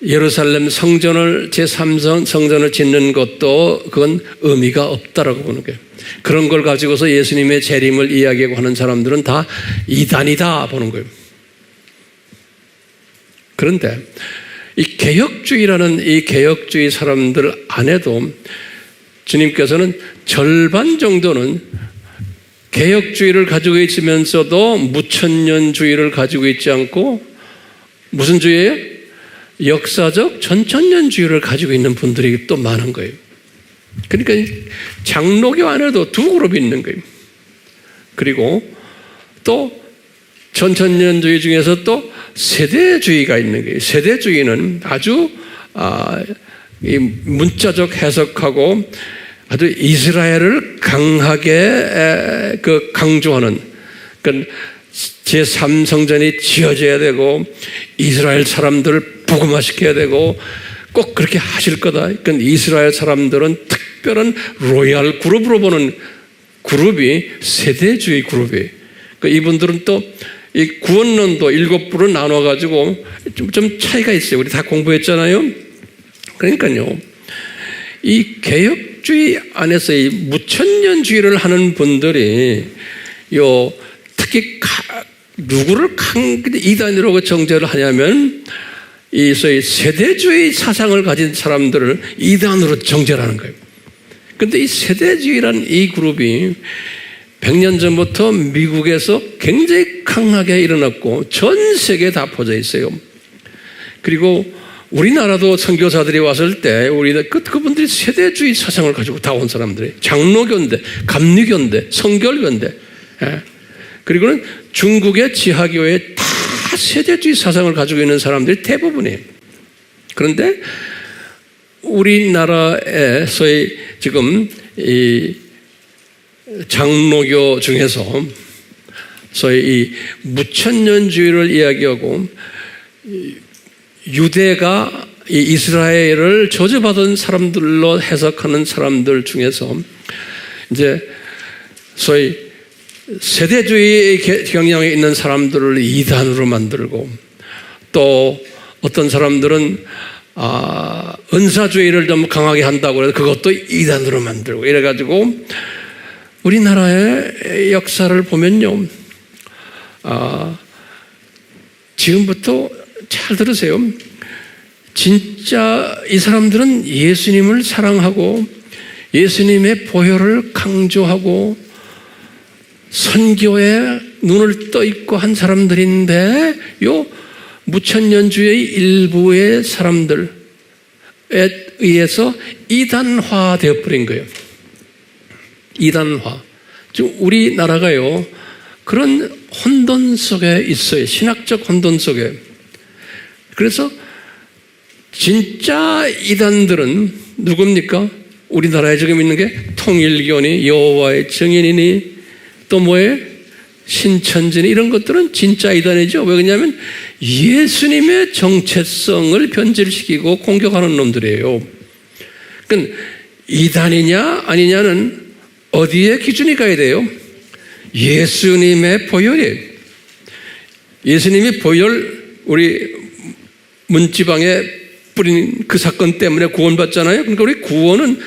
예루살렘 성전을 제3성 성전을 짓는 것도 그건 의미가 없다라고 보는 거예요. 그런 걸 가지고서 예수님의 재림을 이야기하고 하는 사람들은 다 이단이다 보는 거예요. 그런데 이 개혁주의라는 이 개혁주의 사람들 안에도 주님께서는 절반 정도는 개혁주의를 가지고 있으면서도 무천년주의를 가지고 있지 않고 무슨 주의예요? 역사적 전천년주의를 가지고 있는 분들이 또 많은 거예요. 그러니까 장로교 안에도 두 그룹이 있는 거예요. 그리고 또 전천년주의 중에서 또 세대주의가 있는 거예요. 세대주의는 아주 이 문자적 해석하고 아주 이스라엘을 강하게 강조하는 그러니까 제3성전이 지어져야 되고 이스라엘 사람들을 복음화시켜야 되고 꼭 그렇게 하실 거다. 그러니까 이스라엘 사람들은 특별한 로얄 그룹으로 보는 그룹이 세대주의 그룹이에요. 그러니까 이분들은 또 이 구원론도 7부로 나눠가지고 좀 차이가 있어요. 우리 다 공부했잖아요. 그러니까요. 이 개혁주의 안에서 이 무천년주의를 하는 분들이 특히 누구를 이단이라고 정죄를 하냐면 이 소위 세대주의 사상을 가진 사람들을 이단으로 정죄를 하는 거예요. 그런데 이 세대주의라는 이 그룹이 100년 전부터 미국에서 굉장히 강하게 일어났고 전 세계에 다 퍼져 있어요. 그리고 우리나라도 선교사들이 왔을 때 그분들이 세대주의 사상을 가지고 다 온 사람들이 장로교인데, 감리교인데, 성결교인데, 그리고는 중국의 지하교회 다 세대주의 사상을 가지고 있는 사람들이 대부분이에요. 그런데 우리나라에서의 지금 이 장로교 중에서 소위 이 무천년주의를 이야기하고 유대가 이스라엘을 저주받은 사람들로 해석하는 사람들 중에서 이제 소위 세대주의 경향에 있는 사람들을 이단으로 만들고, 또 어떤 사람들은 은사주의를 좀 강하게 한다고 해서 그것도 이단으로 만들고, 이래가지고 우리나라의 역사를 보면요, 지금부터 잘 들으세요. 진짜 이 사람들은 예수님을 사랑하고 예수님의 보혈을 강조하고 선교에 눈을 떠 있고 한 사람들인데, 요 무천년주의 일부의 사람들에 의해서 이단화 되어버린 거예요. 이단화. 지금 우리나라가요, 그런 혼돈 속에 있어요. 신학적 혼돈 속에. 그래서 진짜 이단들은 누굽니까? 우리나라에 지금 있는 게 통일교니, 여호와의 증인이니, 또 뭐예요? 신천지니, 이런 것들은 진짜 이단이죠. 왜 그러냐면 예수님의 정체성을 변질시키고 공격하는 놈들이에요. 그러니까 이단이냐 아니냐는 어디에 기준이 가야 돼요? 예수님의 보혈이에요. 예수님이 보혈, 우리 문지방에 뿌린 그 사건 때문에 구원받잖아요. 그러니까 우리 구원은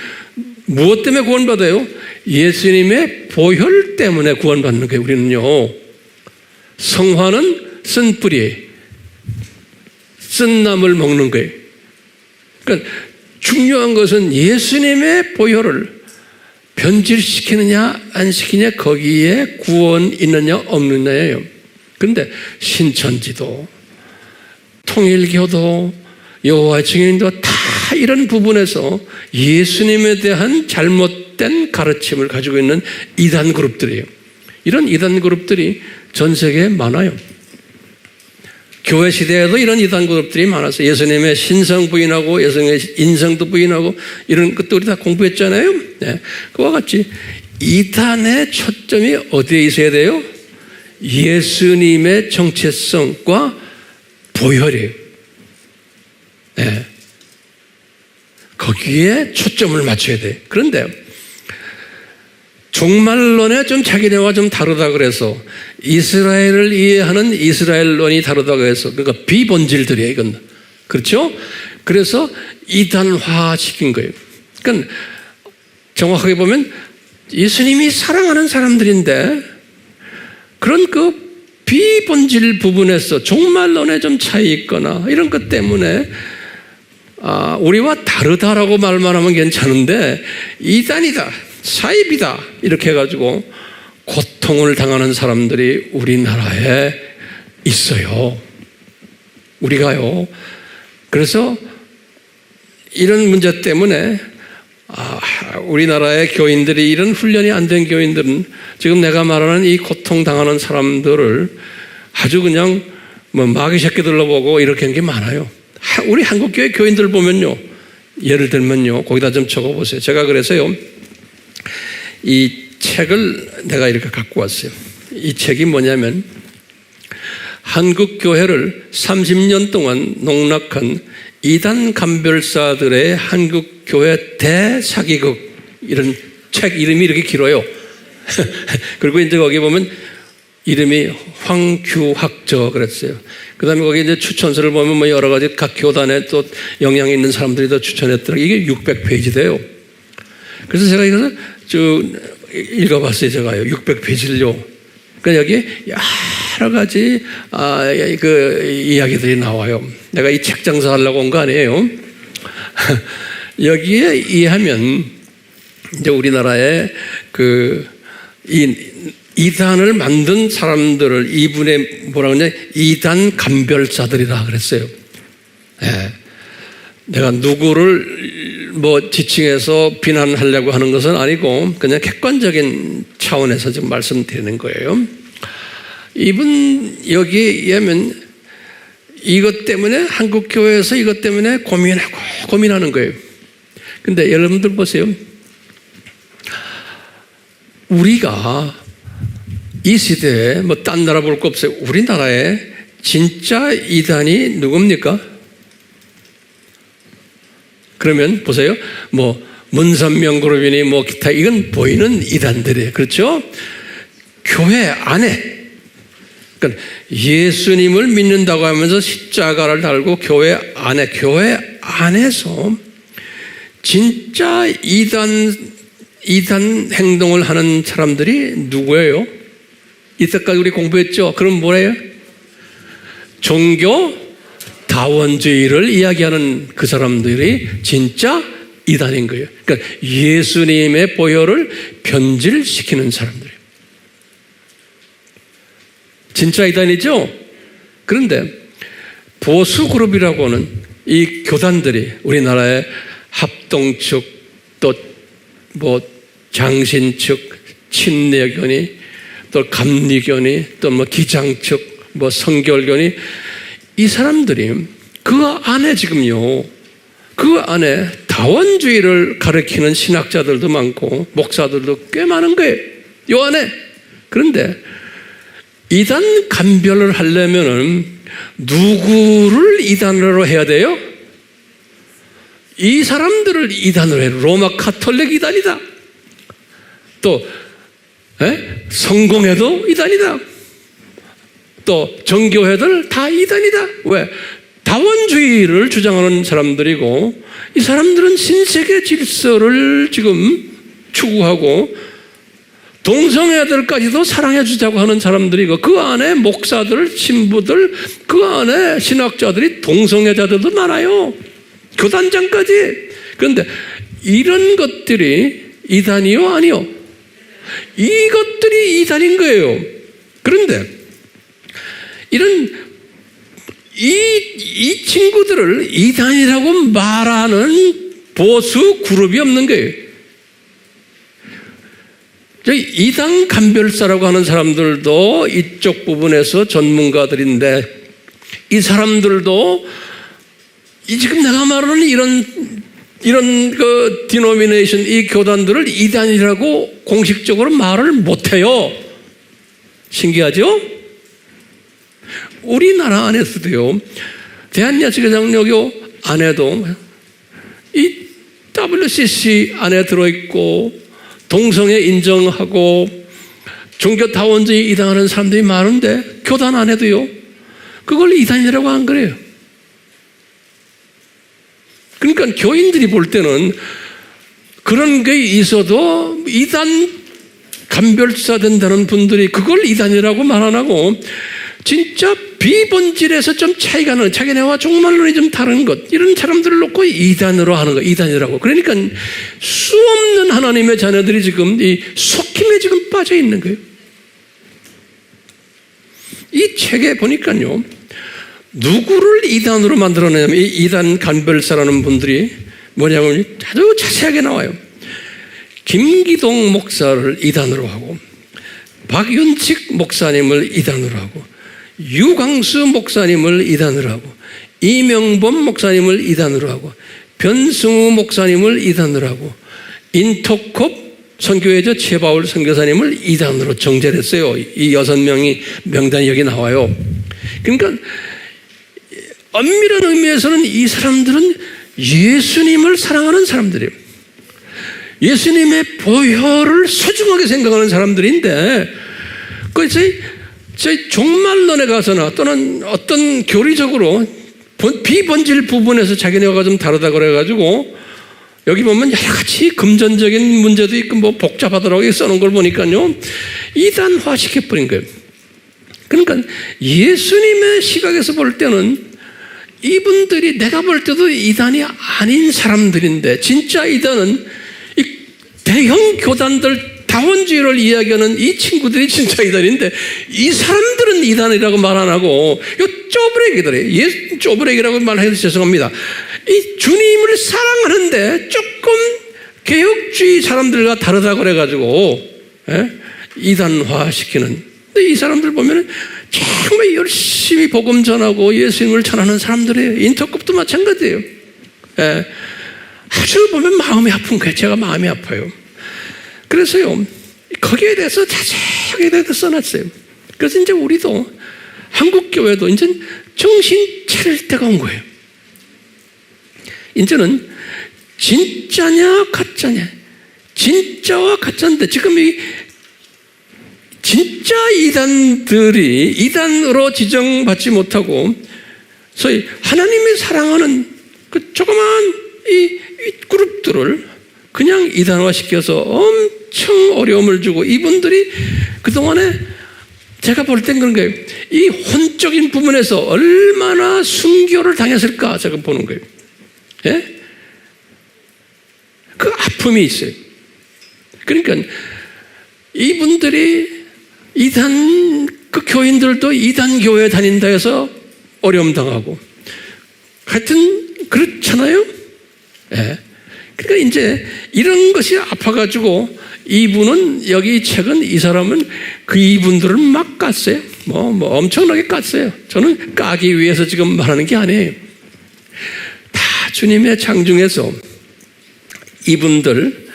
무엇 때문에 구원받아요? 예수님의 보혈 때문에 구원받는 거예요. 우리는요, 성화는 쓴 뿌리, 쓴 나물 먹는 거예요. 그러니까 중요한 것은 예수님의 보혈을 변질시키느냐 안 시키느냐, 거기에 구원 있느냐 없느냐예요. 그런데 신천지도 통일교도 여호와의 증인도 다 이런 부분에서 예수님에 대한 잘못된 가르침을 가지고 있는 이단 그룹들이에요. 이런 이단 그룹들이 전 세계에 많아요. 교회 시대에도 이런 이단 그룹들이 많았어요. 예수님의 신성 부인하고 예수님의 인성도 부인하고 이런 것도 우리 다 공부했잖아요. 네. 그와 같이 이단의 초점이 어디에 있어야 돼요? 예수님의 정체성과 보혈이에요. 네. 거기에 초점을 맞춰야 돼요. 그런데 종말론에 좀 자기네와 좀 다르다 그래서 이스라엘을 이해하는 이스라엘론이 다르다고 해서, 그러니까 비본질들이에요, 이건. 그렇죠? 그래서 이단화 시킨 거예요. 그러니까 정확하게 보면 예수님이 사랑하는 사람들인데 그런 그 비본질 부분에서 종말론에 좀 차이 있거나 이런 것 때문에 우리와 다르다라고 말만 하면 괜찮은데 이단이다, 사입이다 이렇게 해가지고 고통을 당하는 사람들이 우리나라에 있어요. 우리가요. 그래서 이런 문제 때문에 우리나라의 교인들이, 이런 훈련이 안 된 교인들은 지금 내가 말하는 이 고통당하는 사람들을 아주 그냥 뭐 마귀 새끼들로 보고 이렇게 하는 게 많아요. 우리 한국교회 교인들 보면요, 예를 들면요, 거기다 좀 적어보세요. 제가 그래서요, 이 책을 내가 이렇게 갖고 왔어요. 이 책이 뭐냐면 한국교회를 30년 동안 농락한 이단 간별사들의 한국교회 대사기극, 이런 책 이름이 이렇게 길어요. 그리고 이제 거기 보면 이름이 황규학저 그랬어요. 그 다음에 거기 이제 추천서를 보면 뭐 여러 가지 각 교단에 또 영향이 있는 사람들이 더 추천했더라고요. 이게 600페이지 돼요. 그래서 제가 이것을 쭉 읽어봤어요. 제가요. 600페이지를요. 그러니까 여기 여러 가지 그 이야기들이 나와요. 내가 이 책 장사하려고 온 거 아니에요. 여기에 이해하면 이제 우리나라의 그 이단을 만든 사람들을 이분의 뭐라고 하냐, 이단 간별자들이라 그랬어요. 네. 내가 누구를 지칭해서 비난하려고 하는 것은 아니고 그냥 객관적인 차원에서 지금 말씀드리는 거예요. 이분 여기에 의하면 이것 때문에 한국 교회에서 이것 때문에 고민하는 거예요. 근데 여러분들 보세요. 우리가 이 시대에 딴 나라 볼 거 없어요. 우리나라에 진짜 이단이 누굽니까? 그러면 보세요. 문선명 그룹이니 기타 이건 보이는 이단들이에요. 그렇죠? 교회 안에 그러니까 예수님을 믿는다고 하면서 십자가를 달고 교회 안에서 진짜 이단 행동을 하는 사람들이 누구예요? 이때까지 우리 공부했죠? 그럼 뭐래요? 종교 다원주의를 이야기하는 그 사람들이 진짜 이단인 거예요. 그러니까 예수님의 보혈을 변질시키는 사람들이에요. 진짜 이단이죠? 그런데 보수그룹이라고 하는 이 교단들이 우리나라의 합동측 또 장신측, 친례견이 또 감리견이 또 기장측, 성결견이 이 사람들이 그 안에 지금요, 그 안에 다원주의를 가르치는 신학자들도 많고 목사들도 꽤 많은 거예요. 요 안에. 그런데 이단 감별을 하려면은 누구를 이단으로 해야 돼요? 이 사람들을 이단으로 해요. 로마 카톨릭 이단이다. 또 성공회도 이단이다. 또 정교회들 다 이단이다. 왜? 다원주의를 주장하는 사람들이고 이 사람들은 신세계 질서를 지금 추구하고 동성애들까지도 사랑해 주자고 하는 사람들이고 그 안에 목사들, 신부들, 그 안에 신학자들이 동성애자들도 많아요. 교단장까지. 그런데 이런 것들이 이단이요? 아니요? 이것들이 이단인 거예요. 그런데 이 친구들을 이단이라고 말하는 보수 그룹이 없는 거예요. 이단 감별사라고 하는 사람들도 이쪽 부분에서 전문가들인데 이 사람들도 지금 내가 말하는 이런 그 디노미네이션 이 교단들을 이단이라고 공식적으로 말을 못해요. 신기하죠? 우리나라 안에서도요, 대한야시교장로교 안에도 이 WCC 안에 들어있고 동성애 인정하고 종교 다원주의 이당하는 사람들이 많은데 교단 안에도요, 그걸 이단이라고 안 그래요. 그러니까 교인들이 볼 때는 그런 게 있어도 이단 감별사 된다는 분들이 그걸 이단이라고 말 안 하고 진짜 비본질에서 좀 차이가 나는 자기네와 종말론이 좀 다른 것 이런 사람들을 놓고 이단으로 하는 거 이단이라고. 그러니까 수 없는 하나님의 자녀들이 지금 이 속힘에 지금 빠져 있는 거예요. 이 책에 보니까요, 누구를 이단으로 만들어내냐면 이 이단 간별사라는 분들이 뭐냐면 아주 자세하게 나와요. 김기동 목사를 이단으로 하고 박윤칙 목사님을 이단으로 하고 유광수 목사님을 이단으로 하고 이명범 목사님을 이단으로 하고 변승우 목사님을 이단으로 하고 인터콥 선교회저 최바울 선교사님을 이단으로 정죄를 했어요. 이 6명이 명단이 여기 나와요. 그러니까 엄밀한 의미에서는 이 사람들은 예수님을 사랑하는 사람들이에요. 예수님의 보혈을 소중하게 생각하는 사람들인데 그래서 저희 종말론에 가서나 또는 어떤 교리적으로 비본질 부분에서 자기네가 좀 다르다 그래가지고 여기 보면 여러 가지 금전적인 문제도 있고 뭐 복잡하더라고 써놓은 걸 보니까요, 이단화 시켜버린 거예요. 그러니까 예수님의 시각에서 볼 때는 이분들이 내가 볼 때도 이단이 아닌 사람들인데 진짜 이단은 이 대형 교단들 다원주의를 이야기하는 이 친구들이 진짜 이단인데 이 사람들은 이단이라고 말 안 하고 요 쪼부레기들이에요. 쪼부레기라고 말해서 죄송합니다. 이 주님을 사랑하는데 조금 개혁주의 사람들과 다르다고 그래가지고 이단화시키는. 근데 이 사람들 보면 정말 열심히 복음 전하고 예수님을 전하는 사람들이에요. 인터컵도 마찬가지예요. 아주 보면 마음이 아픈 거예요. 제가 마음이 아파요. 그래서요, 거기에 대해서 자세하게 써놨어요. 그래서 이제 우리도 한국교회도 이제 정신 차릴 때가 온 거예요. 이제는 진짜냐 가짜냐, 진짜와 가짜인데 지금 이 진짜 이단들이 이단으로 지정받지 못하고 소위 하나님이 사랑하는 그 조그만 이 그룹들을 그냥 이단화시켜서 엄청 어려움을 주고, 이분들이 그동안에 제가 볼 땐 그런 거예요. 이 혼적인 부분에서 얼마나 순교를 당했을까 제가 보는 거예요. 예? 그 아픔이 있어요. 그러니까 이분들이 이단, 그 교인들도 이단 교회에 다닌다 해서 어려움 당하고, 하여튼 그렇잖아요. 예. 그러니까 이제 이런 것이 아파가지고 이분은, 여기 책은 이 사람은 그 이분들을 막 깠어요. 뭐 엄청나게 깠어요. 저는 까기 위해서 지금 말하는 게 아니에요. 다 주님의 장중에서 이분들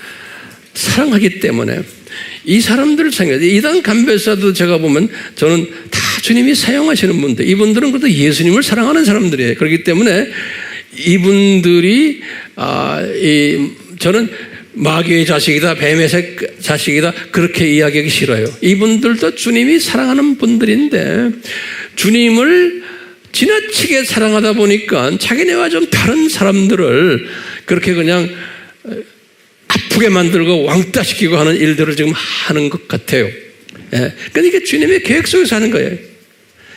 사랑하기 때문에 이 사람들을 생각해요. 이단 간별사도 제가 보면 저는 다 주님이 사용하시는 분들, 이분들은 그래도 예수님을 사랑하는 사람들이에요. 그렇기 때문에 이분들이 저는 마귀의 자식이다, 뱀의 자식이다, 그렇게 이야기하기 싫어요. 이분들도 주님이 사랑하는 분들인데 주님을 지나치게 사랑하다 보니까 자기네와 좀 다른 사람들을 그렇게 그냥 아프게 만들고 왕따시키고 하는 일들을 지금 하는 것 같아요. 예. 그러니까 이게 주님의 계획 속에서 하는 거예요.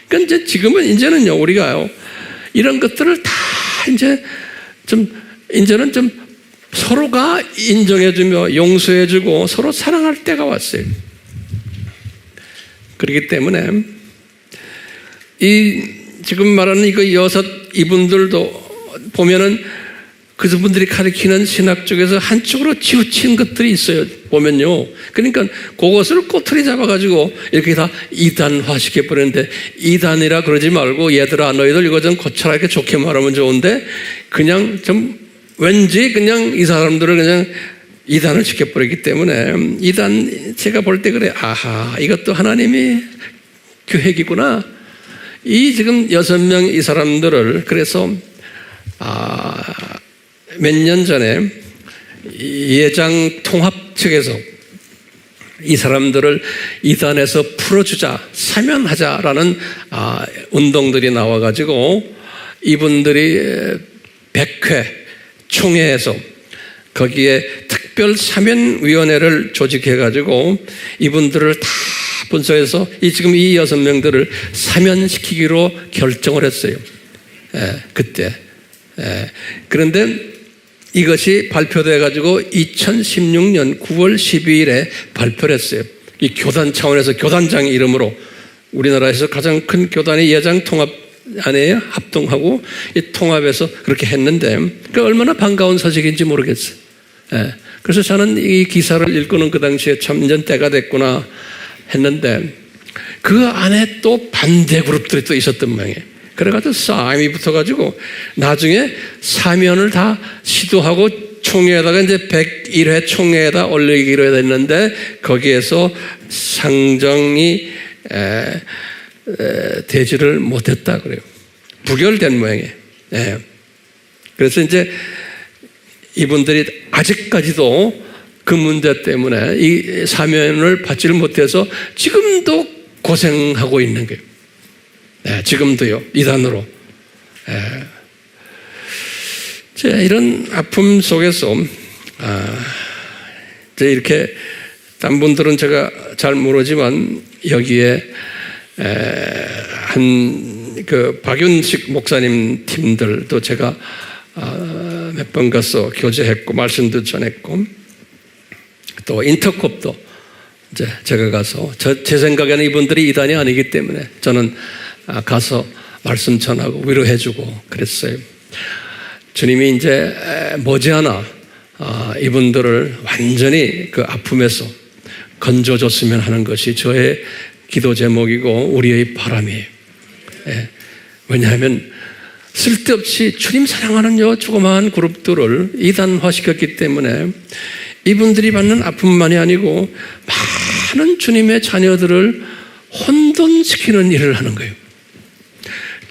그러니까 이제는요, 우리가요, 이런 것들을 다 이제는 좀 서로가 인정해주며 용서해주고 서로 사랑할 때가 왔어요. 그렇기 때문에 지금 말하는 이분들도 보면은 그분들이 가르치는 신학 쪽에서 한쪽으로 치우친 것들이 있어요. 보면요. 그러니까 그것을 꼬투리 잡아가지고 이렇게 다 이단화 시켜버리는데, 이단이라 그러지 말고 얘들아 너희들 이거 좀 고쳐라 이렇게 좋게 말하면 좋은데, 그냥 좀 왠지 그냥 이 사람들을 그냥 이단을 시켜버리기 때문에, 이단 제가 볼 때 그래, 아하, 이것도 하나님이 계획이구나. 이 지금 6명 이 사람들을, 그래서 몇 년 전에 예장 통합 측에서 이 사람들을 이단에서 풀어주자, 사면하자라는 운동들이 나와가지고 이분들이 100회 총회에서 거기에 특별 사면위원회를 조직해가지고 이분들을 다 분석해서 지금 이 6명들을 사면시키기로 결정을 했어요. 그때. 그런데 이것이 발표돼가지고 2016년 9월 12일에 발표를 했어요. 이 교단 차원에서 교단장 이름으로 우리나라에서 가장 큰 교단이 예장 통합 안에 합동하고 이 통합에서 그렇게 했는데, 그 얼마나 반가운 소식인지 모르겠어요. 그래서 저는 이 기사를 읽고는 그 당시에 참 이제 때가 됐구나 했는데, 그 안에 또 반대 그룹들이 또 있었던 모양이에요. 그래가지고 싸움이 붙어가지고 나중에 사면을 다 시도하고 총회에다가 이제 101회 총회에다 올리기로 했는데, 거기에서 상정이 되지를 못했다 그래요. 부결된 모양이에요. 그래서 이제 이분들이 아직까지도 그 문제 때문에 이 사면을 받지를 못해서 지금도 고생하고 있는 거예요. 지금도요, 이단으로. 이런 아픔 속에서 이렇게 딴 분들은 제가 잘 모르지만 여기에 그 박윤식 목사님 팀들도 제가 몇 번 가서 교제했고 말씀도 전했고, 또 인터콥도 이제 제가 가서 제 생각에는 이분들이 이단이 아니기 때문에 저는 가서 말씀 전하고 위로해주고 그랬어요. 주님이 이제 머지않아 이분들을 완전히 그 아픔에서 건져줬으면 하는 것이 저의 기도 제목이고 우리의 바람이에요. 왜냐하면 쓸데없이 주님 사랑하는 조그마한 그룹들을 이단화시켰기 때문에 이분들이 받는 아픔만이 아니고 많은 주님의 자녀들을 혼돈시키는 일을 하는 거예요.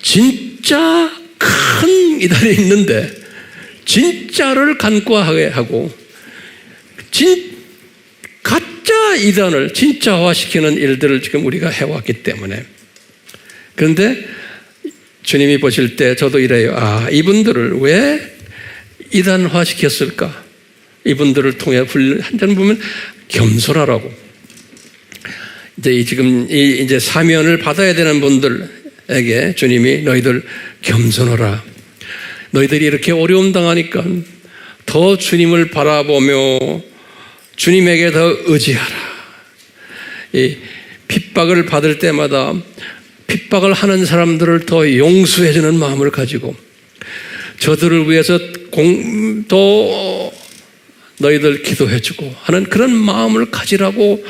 진짜 큰 이단이 있는데 진짜를 간과하게 하고 가짜 이단을 진짜화시키는 일들을 지금 우리가 해왔기 때문에. 그런데 주님이 보실 때 저도 이래요. 이분들을 왜 이단화시켰을까? 이분들을 통해 한잔 보면 겸손하라고. 이제 사면을 받아야 되는 분들에게 주님이 너희들 겸손하라. 너희들이 이렇게 어려움 당하니까 더 주님을 바라보며 주님에게 더 의지하라. 이 핍박을 받을 때마다 핍박을 하는 사람들을 더 용서해주는 마음을 가지고 저들을 위해서 또 너희들 기도해주고 하는 그런 마음을 가지라고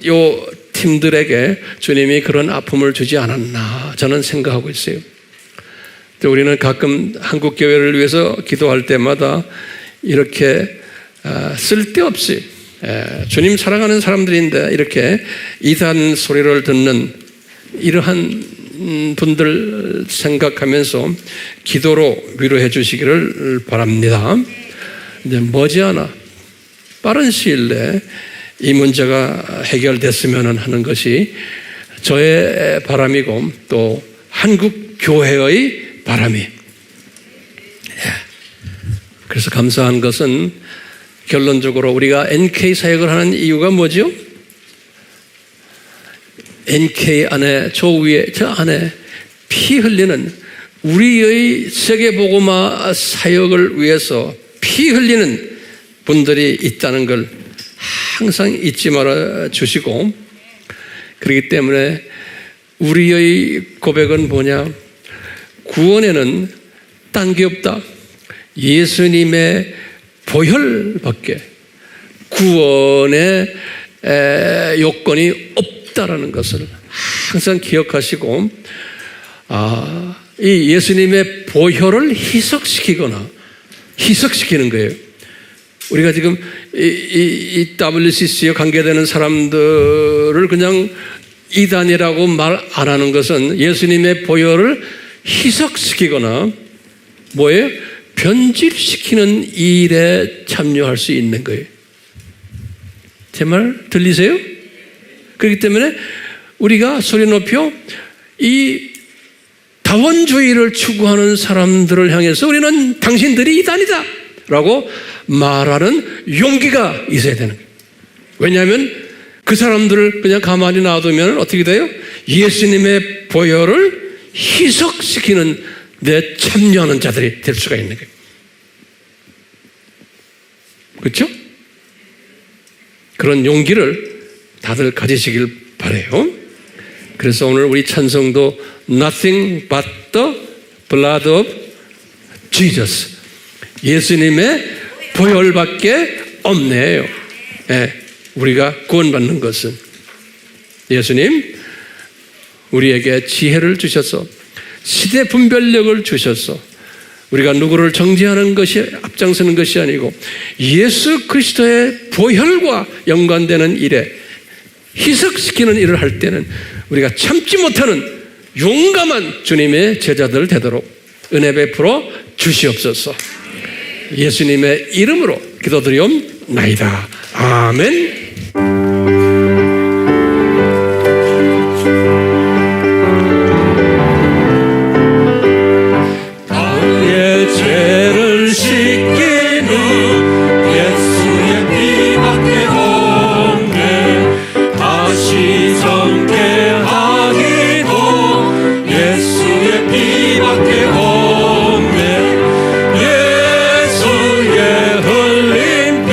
요 팀들에게 주님이 그런 아픔을 주지 않았나 저는 생각하고 있어요. 우리는 가끔 한국 교회를 위해서 기도할 때마다 이렇게 쓸데없이 주님 사랑하는 사람들인데 이렇게 이단 소리를 듣는 이러한 분들 생각하면서 기도로 위로해 주시기를 바랍니다. 이제 머지않아 빠른 시일 내에 이 문제가 해결됐으면 하는 것이 저의 바람이고 또 한국 교회의 바람이. 그래서 감사한 것은 결론적으로 우리가 NK 사역을 하는 이유가 뭐죠? NK 안에 저 위에 저 안에 피 흘리는 우리의 세계복음화 사역을 위해서 피 흘리는 분들이 있다는 걸 항상 잊지 말아 주시고, 그렇기 때문에 우리의 고백은 뭐냐? 구원에는 딴 게 없다. 예수님의 보혈밖에 구원의 요건이 없다라는 것을 항상 기억하시고, 이 예수님의 보혈을 희석시키는 거예요. 우리가 지금 이 WCC에 관계되는 사람들을 그냥 이단이라고 말 안 하는 것은 예수님의 보혈을 희석시키거나 뭐예요? 변질시키는 일에 참여할 수 있는 거예요. 제 말 들리세요? 그렇기 때문에 우리가 소리 높여 이 다원주의를 추구하는 사람들을 향해서 우리는 당신들이 이단이다 라고 말하는 용기가 있어야 되는 거예요. 왜냐하면 그 사람들을 그냥 가만히 놔두면 어떻게 돼요? 예수님의 보혈을 희석시키는 데 참여하는 자들이 될 수가 있는 거예요. 그렇죠? 그런 용기를 다들 가지시길 바라요. 그래서 오늘 우리 찬송도 Nothing but the blood of Jesus, 예수님의 보혈밖에 없네요. 우리가 구원받는 것은 예수님 우리에게 지혜를 주셔서 시대 분별력을 주셔서 우리가 누구를 정죄하는 것이 앞장서는 것이 아니고 예수 그리스도의 보혈과 연관되는 일에 희석시키는 일을 할 때는 우리가 참지 못하는 용감한 주님의 제자들 되도록 은혜 베풀어 주시옵소서. 예수님의 이름으로 기도드리옵나이다. 아멘. 예수의 흘린 피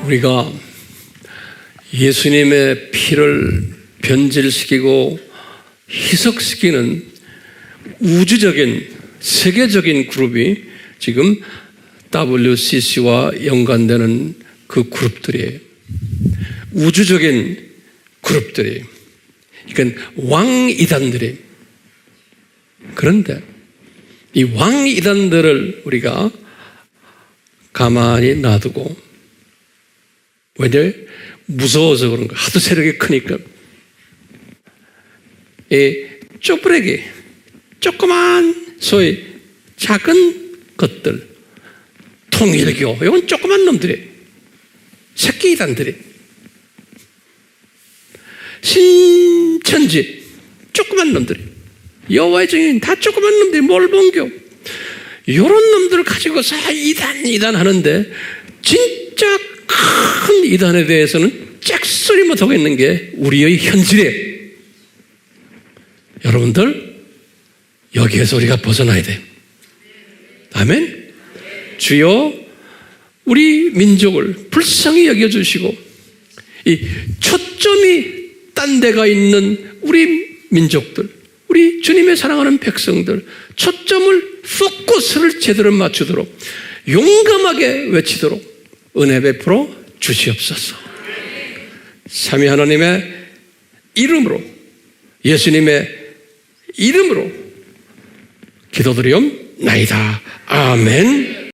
우리가 예수님의 피를 변질시키고 희석시키는 우주적인 세계적인 그룹이 지금 WCC와 연관되는 그 그룹들이에요. 우주적인 그룹들이. 그러니까 왕이단들이. 그런데 이 왕이단들을 우리가 가만히 놔두고, 왜냐? 무서워서 그런 거야. 하도 세력이 크니까. 이 쪼부레기, 조그만 소위 작은 것들, 통일교, 이건 조그만 놈들이, 새끼 이단들이, 신천지, 조그만 놈들이, 여호와의 증인, 다 조그만 놈들이, 몰봉교, 이런 놈들을 가지고서 이단 하는데, 진짜 큰 이단에 대해서는 잭소리 못하고 있는 게 우리의 현실이에요. 여러분들, 여기에서 우리가 벗어나야 돼요. 아멘? 주여, 우리 민족을 불쌍히 여겨주시고, 이 초점이 딴 데가 있는 우리 민족들, 우리 주님의 사랑하는 백성들, 초점을, 포커스를 제대로 맞추도록, 용감하게 외치도록 은혜 베풀어 주시옵소서. 삼위 하나님의 이름으로, 예수님의 이름으로 기도드리옵나이다. 아멘.